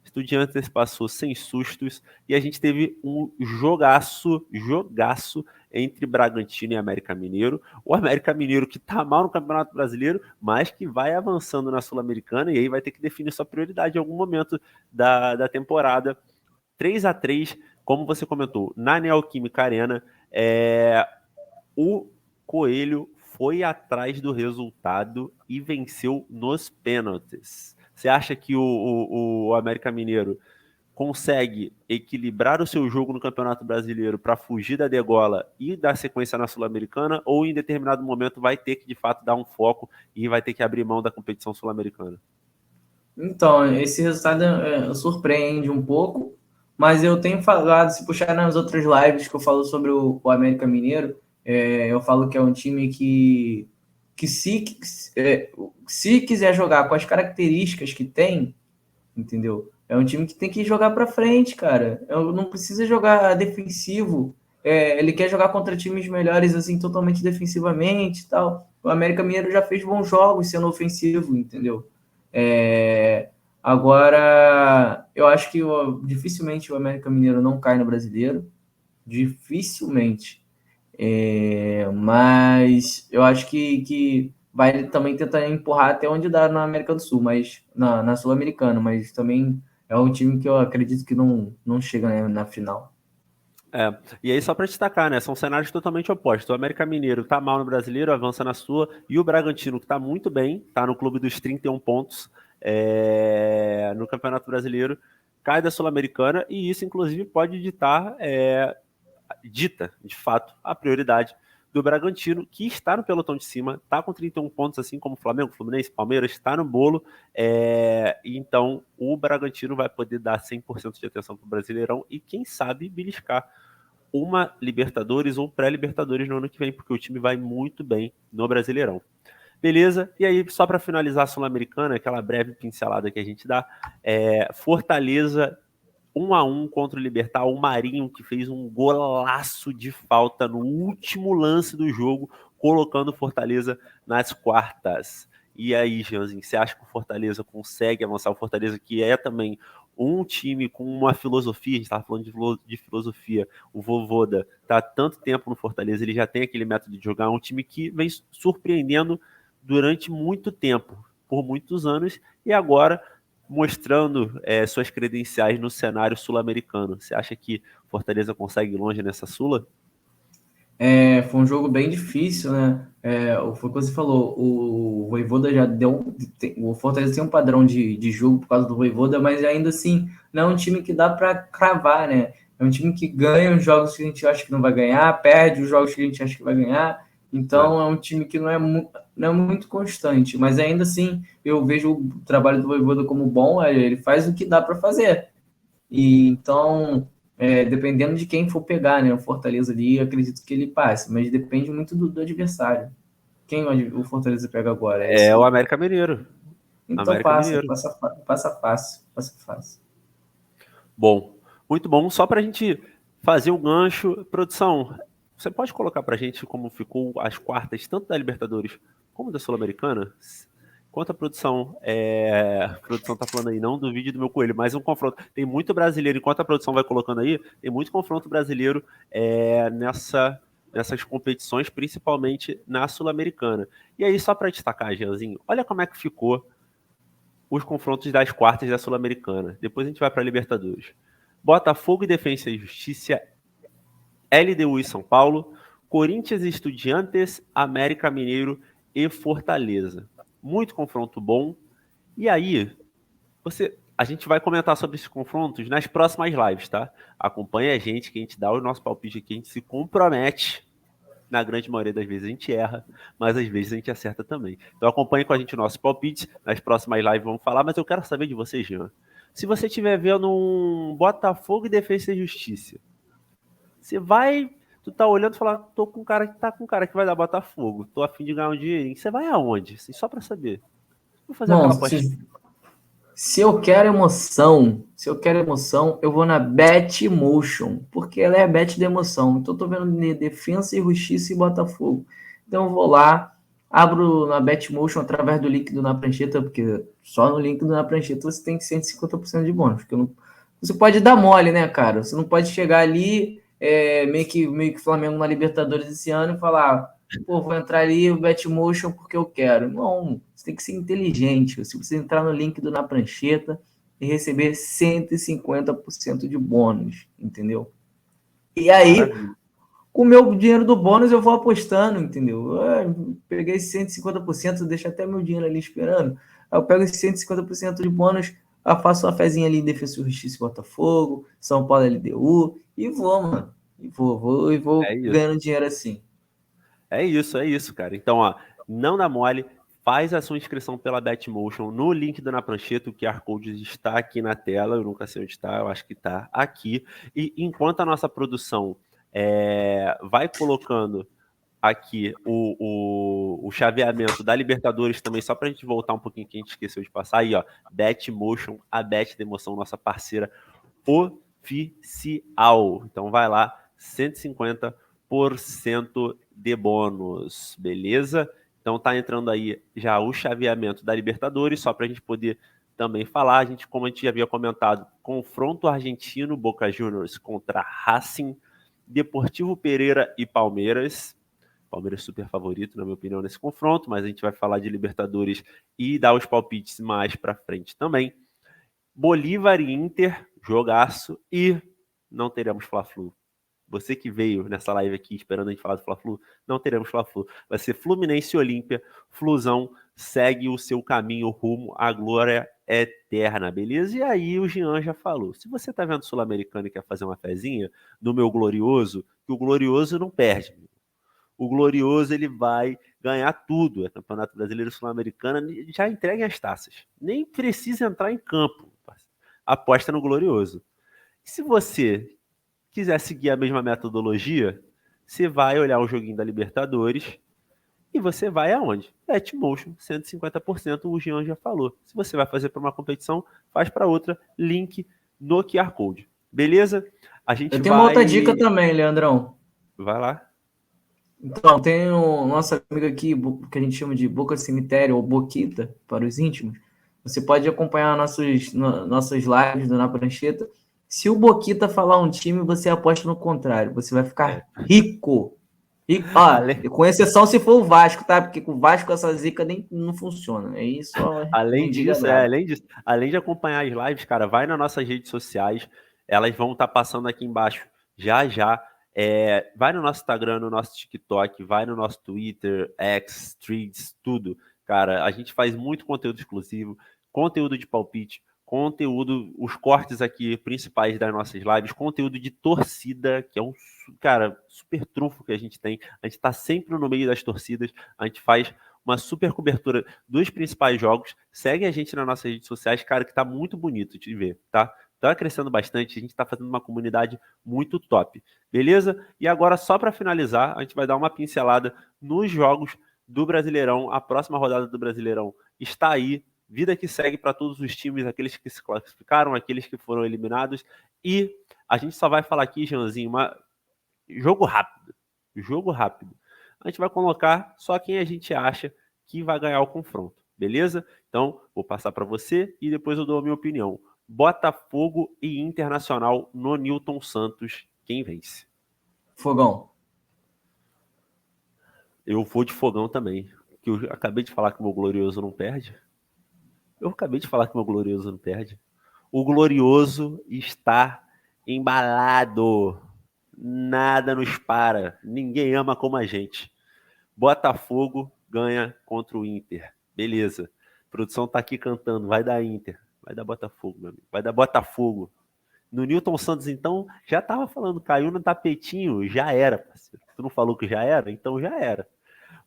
Estudiantes passou sem sustos e a gente teve um jogaço entre Bragantino e América Mineiro. O América Mineiro que tá mal no Campeonato Brasileiro, mas que vai avançando na Sul-Americana e aí vai ter que definir sua prioridade em algum momento da temporada. 3-3, como você comentou, na Neoquímica Arena, o Coelho foi atrás do resultado e venceu nos pênaltis. Você acha que o América Mineiro consegue equilibrar o seu jogo no Campeonato Brasileiro para fugir da degola e dar sequência na Sul-Americana, ou em determinado momento vai ter que, de fato, dar um foco e vai ter que abrir mão da competição sul-americana? Então, esse resultado surpreende um pouco, mas eu tenho falado, se puxar nas outras lives que eu falo sobre o América Mineiro, eu falo que é um time que se quiser jogar com as características que tem, entendeu? É um time que tem que jogar para frente, cara. Não precisa jogar defensivo. Ele quer jogar contra times melhores, assim, totalmente defensivamente e tal. O América Mineiro já fez bons jogos sendo ofensivo, entendeu? Agora, eu acho que dificilmente o América Mineiro não cai no Brasileiro. Dificilmente. Mas eu acho que vai também tentar empurrar até onde dá na América do Sul, mas na Sul-Americana, mas também é um time que eu acredito que não chega, né, na final. E aí só para destacar, né? São cenários totalmente opostos. O América Mineiro tá mal no Brasileiro, avança na sua, e o Bragantino, que tá muito bem, tá no clube dos 31 pontos no Campeonato Brasileiro, cai da Sul-Americana, e isso, inclusive, pode dita, de fato, a prioridade do Bragantino, que está no pelotão de cima, está com 31 pontos, assim como Flamengo, Fluminense, Palmeiras, está no bolo. Então, o Bragantino vai poder dar 100% de atenção para o Brasileirão e, quem sabe, beliscar uma Libertadores ou pré-Libertadores no ano que vem, porque o time vai muito bem no Brasileirão. Beleza? E aí, só para finalizar a Sul-Americana, aquela breve pincelada que a gente dá, Fortaleza 1-1 contra o Libertad, o Marinho, que fez um golaço de falta no último lance do jogo, colocando o Fortaleza nas quartas. E aí, Jeanzinho, você acha que o Fortaleza consegue avançar? O Fortaleza, que é também um time com uma filosofia, a gente estava falando de filosofia, o Vovôda está há tanto tempo no Fortaleza, ele já tem aquele método de jogar, um time que vem surpreendendo durante muito tempo, por muitos anos, e agora mostrando suas credenciais no cenário sul-americano. Você acha que Fortaleza consegue ir longe nessa Sula? Foi um jogo bem difícil, né? Foi o que você falou, o Voivoda já deu. O Fortaleza tem um padrão de jogo por causa do Voivoda, mas ainda assim não é um time que dá para cravar, né? É um time que ganha os jogos que a gente acha que não vai ganhar, perde os jogos que a gente acha que vai ganhar. Então é um time que não é muito constante, mas ainda assim eu vejo o trabalho do Voivoda como bom, ele faz o que dá para fazer. E então, dependendo de quem for pegar, né, o Fortaleza ali, acredito que ele passe, mas depende muito do adversário. Quem o Fortaleza pega agora? É É o esse. América Mineiro. Então América Mineiro. passa fácil. Bom, muito bom. Só para a gente fazer o gancho, produção, você pode colocar para a gente como ficou as quartas, tanto da Libertadores como da Sul-Americana? Enquanto a produção tá falando aí, não do vídeo do meu coelho, mas um confronto. Tem muito brasileiro, enquanto a produção vai colocando aí, tem muito confronto brasileiro nessas competições, principalmente na Sul-Americana. E aí, só para destacar, Jeanzinho, olha como é que ficou os confrontos das quartas da Sul-Americana. Depois a gente vai para a Libertadores. Botafogo e Defensa e Justiça, LDU e São Paulo, Corinthians e Estudiantes, América Mineiro e Fortaleza. Muito confronto bom. E aí, a gente vai comentar sobre esses confrontos nas próximas lives, tá? Acompanha a gente, que a gente dá o nosso palpite aqui, a gente se compromete. Na grande maioria das vezes a gente erra, mas às vezes a gente acerta também. Então acompanhe com a gente o nosso palpite. Nas próximas lives vamos falar, mas eu quero saber de você, Jean. Se você estiver vendo um Botafogo e Defesa e Justiça, você vai. Tu tá olhando e falar, tô com um cara que tá com um cara que vai dar Botafogo, tô a fim de ganhar um dinheirinho. Você vai aonde? Assim, só pra saber. Vou fazer Bom, aquela apostinha. se eu quero emoção, eu vou na Betmotion, porque ela é a bet de emoção. Então eu tô vendo Defensa e Justiça e Botafogo. Então eu vou lá, abro na Betmotion através do link do Na Prancheta, porque só no link do Na Prancheta você tem 150% de bônus. Porque você pode dar mole, né, cara? Você não pode chegar ali, meio que Flamengo na Libertadores esse ano e falar, pô, vou entrar ali o Betmotion porque eu quero. Não, você tem que ser inteligente. Se você entrar no link do Na Prancheta e receber 150% de bônus, entendeu? E aí, Maravilha. com o meu dinheiro do bônus, eu vou apostando, entendeu? Peguei esse 150%, deixa até meu dinheiro ali esperando. Aí eu pego esse 150% de bônus, eu faço uma fezinha ali em Defesa e Justiça e Botafogo, São Paulo LDU, e vou, mano. E É vou isso. ganhando dinheiro assim. É isso, cara. Então, ó, não dá mole, faz a sua inscrição pela Betmotion no link do Na Prancheta, o QR Code está aqui na tela, eu nunca sei onde está, eu acho que está aqui. E enquanto a nossa produção vai colocando aqui o chaveamento da Libertadores também, só para a gente voltar um pouquinho que a gente esqueceu de passar aí, ó, Betmotion, a Bet da Emoção, nossa parceira oficial. Então vai lá, 150% de bônus, beleza? Então tá entrando aí já o chaveamento da Libertadores, só para a gente poder também falar, como a gente já havia comentado, confronto argentino, Boca Juniors contra Racing, Deportivo Pereira e Palmeiras. Palmeiras super favorito, na minha opinião, nesse confronto, mas a gente vai falar de Libertadores e dar os palpites mais para frente também. Bolívar e Inter, jogaço, e não teremos Fla-Flu. Você que veio nessa live aqui esperando a gente falar do Fla-Flu, não teremos Fla-Flu. Vai ser Fluminense e Olímpia. Flusão segue o seu caminho rumo à glória eterna, beleza? E aí o Jean já falou. Se você tá vendo Sul-Americano e quer fazer uma fezinha no meu Glorioso, que o Glorioso não perde. O Glorioso ele vai ganhar tudo. É Campeonato Brasileiro Sul-Americano, já entreguem as taças. Nem precisa entrar em campo. Aposta no Glorioso. E se você quiser seguir a mesma metodologia, você vai olhar o joguinho da Libertadores e você vai aonde? Betmotion, 150%, o Jean já falou. Se você vai fazer para uma competição, faz para outra, link no QR Code. Beleza? A gente Eu tenho uma outra dica também, Leandrão. Vai lá. Então, tem o nosso amigo aqui, que a gente chama de Boca Cemitério ou Boquita, para os íntimos. Você pode acompanhar nossas lives do Na Prancheta. Se o Boquita falar um time, você aposta no contrário. Você vai ficar rico. Com exceção se for o Vasco, tá? Porque com o Vasco essa zica nem não funciona. É isso. Além disso, além de acompanhar as lives, cara, vai nas nossas redes sociais. Elas vão estar passando aqui embaixo já já. Vai no nosso Instagram, no nosso TikTok, vai no nosso Twitter, X, Threads, tudo. Cara, a gente faz muito conteúdo exclusivo, conteúdo de palpite, conteúdo, os cortes aqui principais das nossas lives, conteúdo de torcida, que é um, cara, super trunfo que a gente tem. A gente tá sempre no meio das torcidas, a gente faz uma super cobertura dos principais jogos. Segue a gente nas nossas redes sociais, cara, que tá muito bonito de ver, tá? Tá crescendo bastante, a gente tá fazendo uma comunidade muito top, beleza? E agora, só para finalizar, a gente vai dar uma pincelada nos jogos do Brasileirão. A próxima rodada do Brasileirão está aí. Vida que segue para todos os times, aqueles que se classificaram, aqueles que foram eliminados. E a gente só vai falar aqui, Jeanzinho, jogo rápido. Jogo rápido. A gente vai colocar só quem a gente acha que vai ganhar o confronto, beleza? Então, vou passar para você e depois eu dou a minha opinião. Botafogo e Internacional no Newton Santos, quem vence? Fogão. Eu vou de Fogão também. Que eu acabei de falar que o meu Glorioso não perde. O Glorioso está embalado. Nada nos para. Ninguém ama como a gente. Botafogo ganha contra o Inter. Beleza. A produção tá aqui cantando. Vai dar Inter. Vai dar Botafogo, meu amigo. Vai dar Botafogo. No Newton Santos, então, já tava falando. Caiu no tapetinho. Já era, parceiro. Tu não falou que já era? Então já era.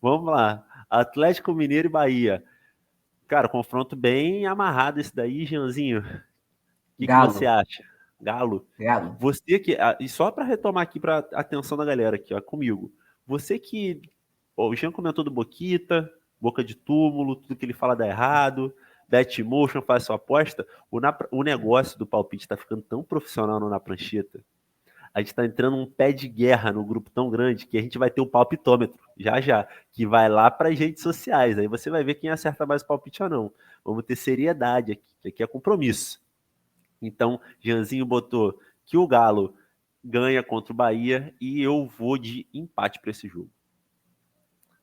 Vamos lá. Atlético Mineiro e Bahia. Cara, confronto bem amarrado esse daí, Jeanzinho. O que você acha? Galo. Galo. Você que. E só para retomar aqui para atenção da galera aqui, ó, comigo. Você que. Ó, o Jean comentou do Boquita, boca de túmulo, tudo que ele fala dá errado. Betmotion faz sua aposta. O negócio do palpite tá ficando tão profissional no Na Prancheta. A gente tá entrando um pé de guerra no grupo tão grande que a gente vai ter o palpitômetro, já já, que vai lá para as redes sociais. Aí você vai ver quem acerta mais o palpite ou não. Vamos ter seriedade aqui, que aqui é compromisso. Então, Janzinho botou que o Galo ganha contra o Bahia e eu vou de empate para esse jogo.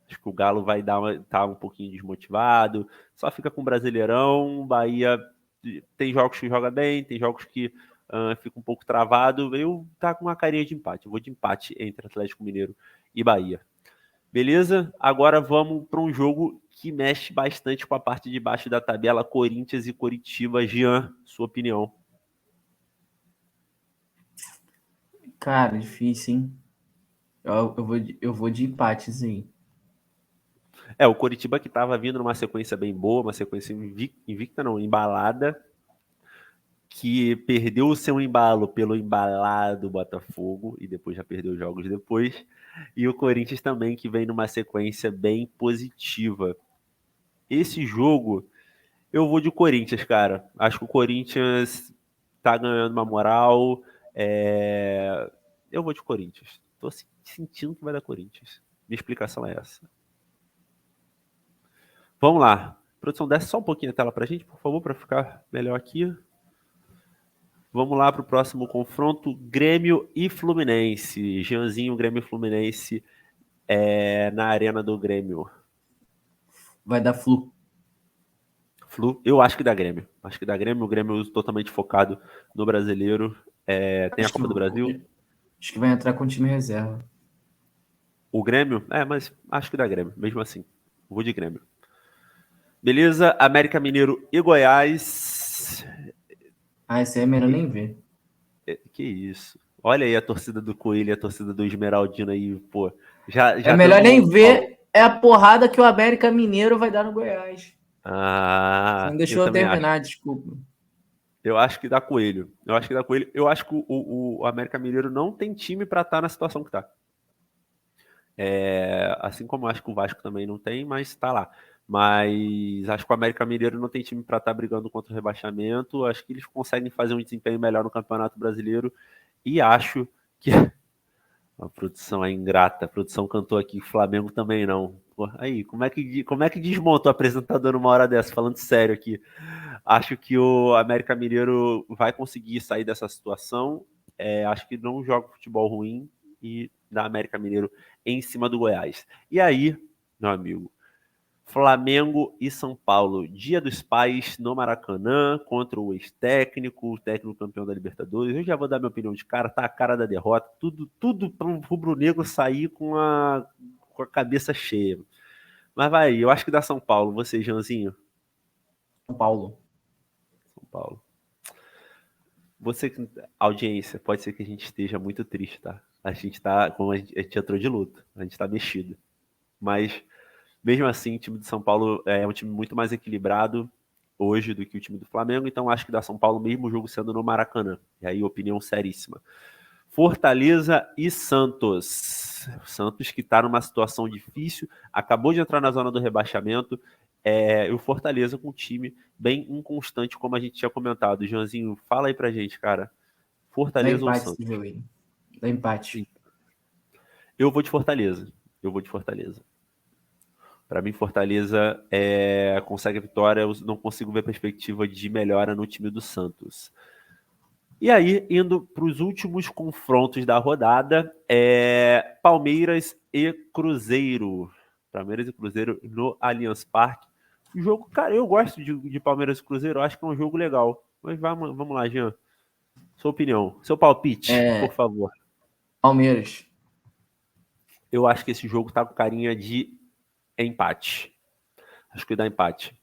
Acho que o Galo vai tá um pouquinho desmotivado, só fica com o Brasileirão. Bahia tem jogos que joga bem, tem jogos que fica um pouco travado. Eu tá com uma carinha de empate. Eu vou de empate entre Atlético Mineiro e Bahia. Beleza? Agora vamos para um jogo que mexe bastante com a parte de baixo da tabela, Corinthians e Coritiba. Jean, sua opinião? Cara, difícil, hein? Eu vou de empates aí. O Coritiba que estava vindo numa sequência bem boa, uma sequência invicta não, embalada, que perdeu o seu embalo pelo embalado Botafogo e depois já perdeu jogos depois. E o Corinthians também que vem numa sequência bem positiva. Esse jogo, eu vou de Corinthians, cara. Acho que o Corinthians tá ganhando uma moral. Eu vou de Corinthians. Tô sentindo que vai dar Corinthians. Minha explicação é essa. Vamos lá. Produção, desce só um pouquinho a tela pra gente, por favor, para ficar melhor aqui. Vamos lá para o próximo confronto, Grêmio e Fluminense. Jeanzinho, Grêmio e Fluminense na arena do Grêmio. Vai dar Flu. Flu, eu acho que dá Grêmio. Acho que dá Grêmio, o Grêmio totalmente focado no brasileiro. Tem a Acho que, Copa do Brasil. acho que vai entrar com o time reserva. O Grêmio, mas acho que dá Grêmio, mesmo assim. Vou de Grêmio. Beleza, América Mineiro e Goiás. Esse aí é melhor nem ver. Que isso. Olha aí a torcida do Coelho e a torcida do Esmeraldino aí, pô. Já É dando melhor nem Paulo. ver. É a porrada que o América Mineiro vai dar no Goiás. Você não Eu deixou eu também acho. terminar, desculpa. Eu acho que dá Coelho. Eu acho que dá Coelho. Eu acho que o América Mineiro não tem time para estar na situação que tá. Assim como eu acho que o Vasco também não tem, mas tá lá. Mas acho que o América Mineiro não tem time para estar brigando contra o rebaixamento. Acho que eles conseguem fazer um desempenho melhor no Campeonato Brasileiro. E acho que a produção é ingrata. A produção cantou aqui, Flamengo também não. Pô, aí, como é que desmonta o apresentador numa hora dessa? Falando sério aqui. Acho que o América Mineiro vai conseguir sair dessa situação. Acho que não joga futebol ruim e da América Mineiro em cima do Goiás. E aí, meu amigo, Flamengo e São Paulo, Dia dos Pais no Maracanã, contra o ex-técnico, o técnico campeão da Libertadores. Eu já vou dar minha opinião de cara, tá a cara da derrota, tudo para o rubro-negro sair com a cabeça cheia. Mas vai, eu acho que dá São Paulo. Você, Janzinho? São Paulo. São Paulo. Você, audiência, pode ser que a gente esteja muito triste, tá? A gente tá, como a gente entrou de luto, a gente tá mexido. Mas mesmo assim, o time de São Paulo é um time muito mais equilibrado hoje do que o time do Flamengo, então acho que dá São Paulo mesmo o jogo sendo no Maracanã. E aí, opinião seríssima. Fortaleza e Santos. Santos que está numa situação difícil, acabou de entrar na zona do rebaixamento, e o Fortaleza com um time bem inconstante, como a gente tinha comentado. Joãozinho, fala aí pra gente, cara. Dá Fortaleza ou empate esse Santos? jogo aí. Dá empate. Eu vou de Fortaleza. Eu vou de Fortaleza. Para mim, Fortaleza consegue a vitória. Eu não consigo ver perspectiva de melhora no time do Santos. E aí, indo para os últimos confrontos da rodada, Palmeiras e Cruzeiro. Palmeiras e Cruzeiro no Allianz Parque. O jogo, cara, eu gosto de Palmeiras e Cruzeiro, acho que é um jogo legal. Mas vamos lá, Jean. Sua opinião, seu palpite, por favor. Palmeiras. Eu acho que esse jogo tá com carinha de empate. Acho que dá empate.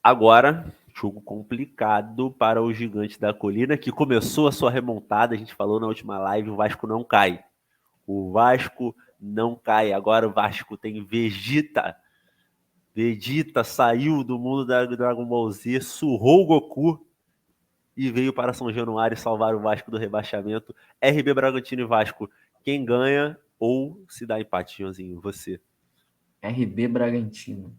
Agora, jogo complicado para o Gigante da Colina, que começou a sua remontada. A gente falou na última live: o Vasco não cai. O Vasco não cai. Agora o Vasco tem Vegeta. Vegeta saiu do mundo da Dragon Ball Z, surrou o Goku e veio para São Januário salvar o Vasco do rebaixamento. RB Bragantino e Vasco, quem ganha ou se dá empate, Joãozinho? Você. RB Bragantino.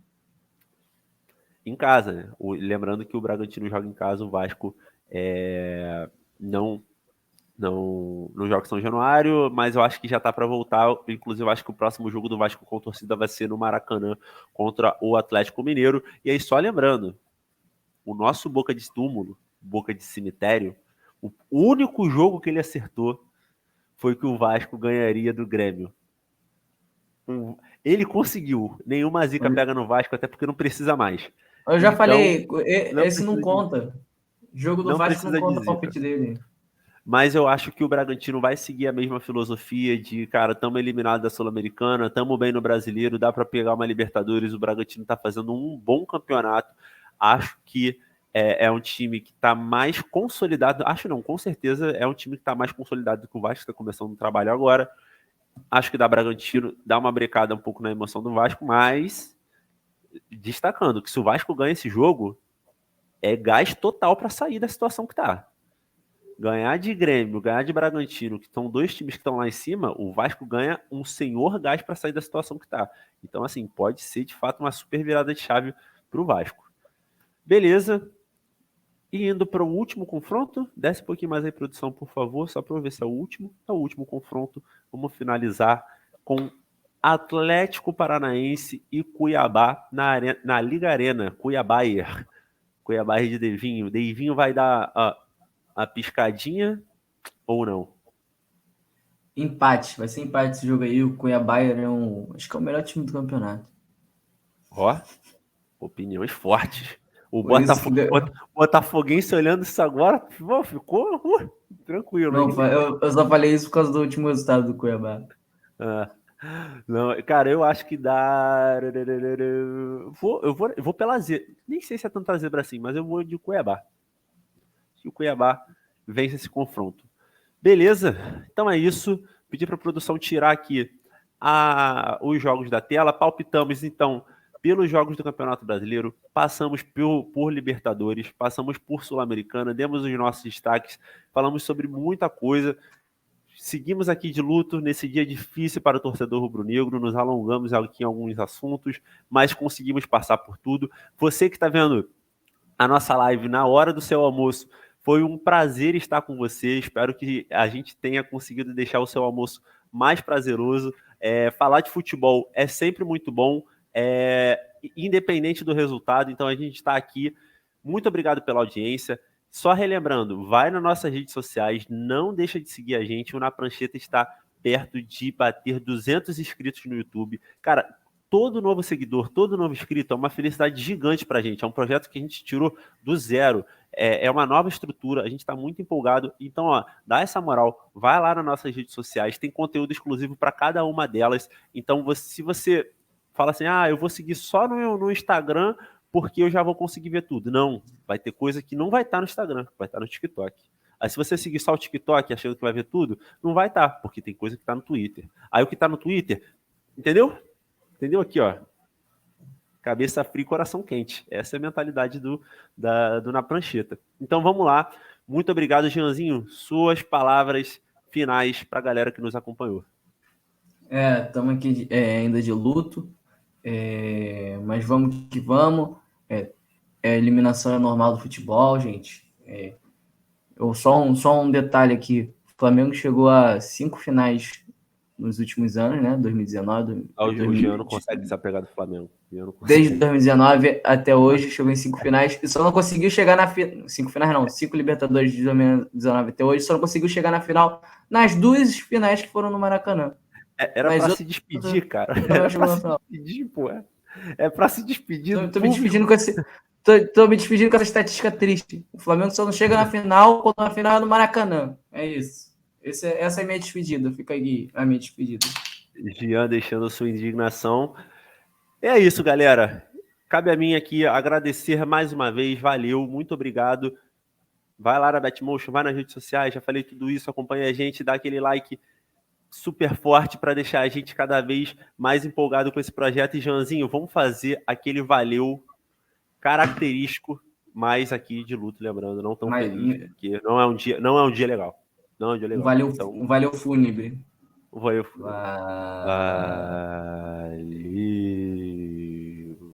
Em casa, né? Lembrando que o Bragantino joga em casa, o Vasco não não joga em São Januário, mas eu acho que já tá para voltar. Inclusive, eu acho que o próximo jogo do Vasco com torcida vai ser no Maracanã contra o Atlético Mineiro. E aí, só lembrando, o nosso Boca de Túmulo, Boca de Cemitério, o único jogo que ele acertou foi que o Vasco ganharia do Grêmio. Ele conseguiu. Nenhuma zica pega no Vasco, até porque não precisa mais. Eu já Então, falei, não esse não precisa de, conta. Jogo do não Vasco não precisa de conta zica. palpite dele. Mas eu acho que o Bragantino vai seguir a mesma filosofia de, cara, estamos eliminados da Sul-Americana, estamos bem no Brasileiro, dá para pegar uma Libertadores, o Bragantino está fazendo um bom campeonato. Acho que é um time que está mais consolidado, acho não, com certeza é um time que está mais consolidado do que o Vasco, está começando o trabalho agora. Acho que dá Bragantino, dá uma brecada um pouco na emoção do Vasco, mas destacando que se o Vasco ganha esse jogo, é gás total para sair da situação que está. Ganhar de Grêmio, ganhar de Bragantino, que são dois times que estão lá em cima, o Vasco ganha um senhor gás para sair da situação que está. Então, assim, pode ser de fato uma super virada de chave para o Vasco. Beleza. E indo para o último confronto, desce um pouquinho mais aí, produção, por favor, só para eu ver se é o último. É o último confronto. Vamos finalizar com Atlético Paranaense e Cuiabá na Liga Arena, Cuiabá. Cuiabá e de Devinho. Devinho vai dar a piscadinha ou não? Empate, vai ser empate esse jogo aí. O Cuiabá acho que é o melhor time do campeonato. Ó, opiniões fortes. O Por isso que Botafoguense olhando isso agora, ficou tranquilo, não, hein? eu só falei isso por causa do último resultado do Cuiabá. Ah, não, cara, eu acho que dá. Eu vou pela zebra. Nem sei se é tanta zebra assim, mas eu vou de Cuiabá. Que o Cuiabá vence esse confronto. Beleza? Então é isso. Pedi para a produção tirar aqui os jogos da tela. Palpitamos então pelos jogos do Campeonato Brasileiro, passamos por Libertadores, passamos por Sul-Americana, demos os nossos destaques, falamos sobre muita coisa. Seguimos aqui de luto nesse dia difícil para o torcedor rubro-negro, nos alongamos aqui em alguns assuntos, mas conseguimos passar por tudo. Você que está vendo a nossa live na hora do seu almoço, foi um prazer estar com você. Espero que a gente tenha conseguido deixar o seu almoço mais prazeroso. Falar de futebol é sempre muito bom, independente do resultado. Então a gente está aqui. Muito obrigado pela audiência. Só relembrando, vai nas nossas redes sociais, não deixa de seguir a gente. O Na Prancheta está perto de bater 200 inscritos no YouTube. Cara, todo novo seguidor, todo novo inscrito é uma felicidade gigante para a gente. É um projeto que a gente tirou do zero. É uma nova estrutura, a gente está muito empolgado. Então, dá essa moral, vai lá nas nossas redes sociais, tem conteúdo exclusivo para cada uma delas. Então, se você fala assim, eu vou seguir só no Instagram porque eu já vou conseguir ver tudo. Não, vai ter coisa que não vai estar no Instagram, vai estar no TikTok. Aí se você seguir só o TikTok achando que vai ver tudo, não vai estar, porque tem coisa que está no Twitter. Aí o que está no Twitter, entendeu? Entendeu aqui, ó? Cabeça fria e coração quente. Essa é a mentalidade do Na Prancheta. Então vamos lá. Muito obrigado, Jeanzinho. Suas palavras finais para a galera que nos acompanhou. Estamos aqui ainda de luto, mas vamos que vamos. A eliminação é normal do futebol, gente. Só um detalhe aqui: o Flamengo chegou a 5 finais nos últimos anos, né? 2019, O Jean não consegue desapegar do Flamengo. Desde 2019 até hoje, chegou em 5 finais e só não conseguiu chegar na final. 5 finais não, 5 Libertadores de 2019 até hoje, só não conseguiu chegar na final nas 2 finais que foram no Maracanã. Era para se despedir, cara. Era para se despedir, pô. É para se despedir. Tô me despedindo com esse. Tô me despedindo com essa estatística triste. O Flamengo só não chega na final quando a final é no Maracanã. É isso. Essa é a minha despedida. Fica aí a minha despedida. Jean deixando a sua indignação. É isso, galera. Cabe a mim aqui agradecer mais uma vez. Valeu, muito obrigado. Vai lá na Betmotion, vai nas redes sociais. Já falei tudo isso. Acompanha a gente, dá aquele like super forte para deixar a gente cada vez mais empolgado com esse projeto. E, Jeanzinho, vamos fazer aquele valeu característico, mas aqui de luto, lembrando, não tão feliz, porque não é um dia legal. Não é um dia legal. Um valeu fúnebre. Valeu.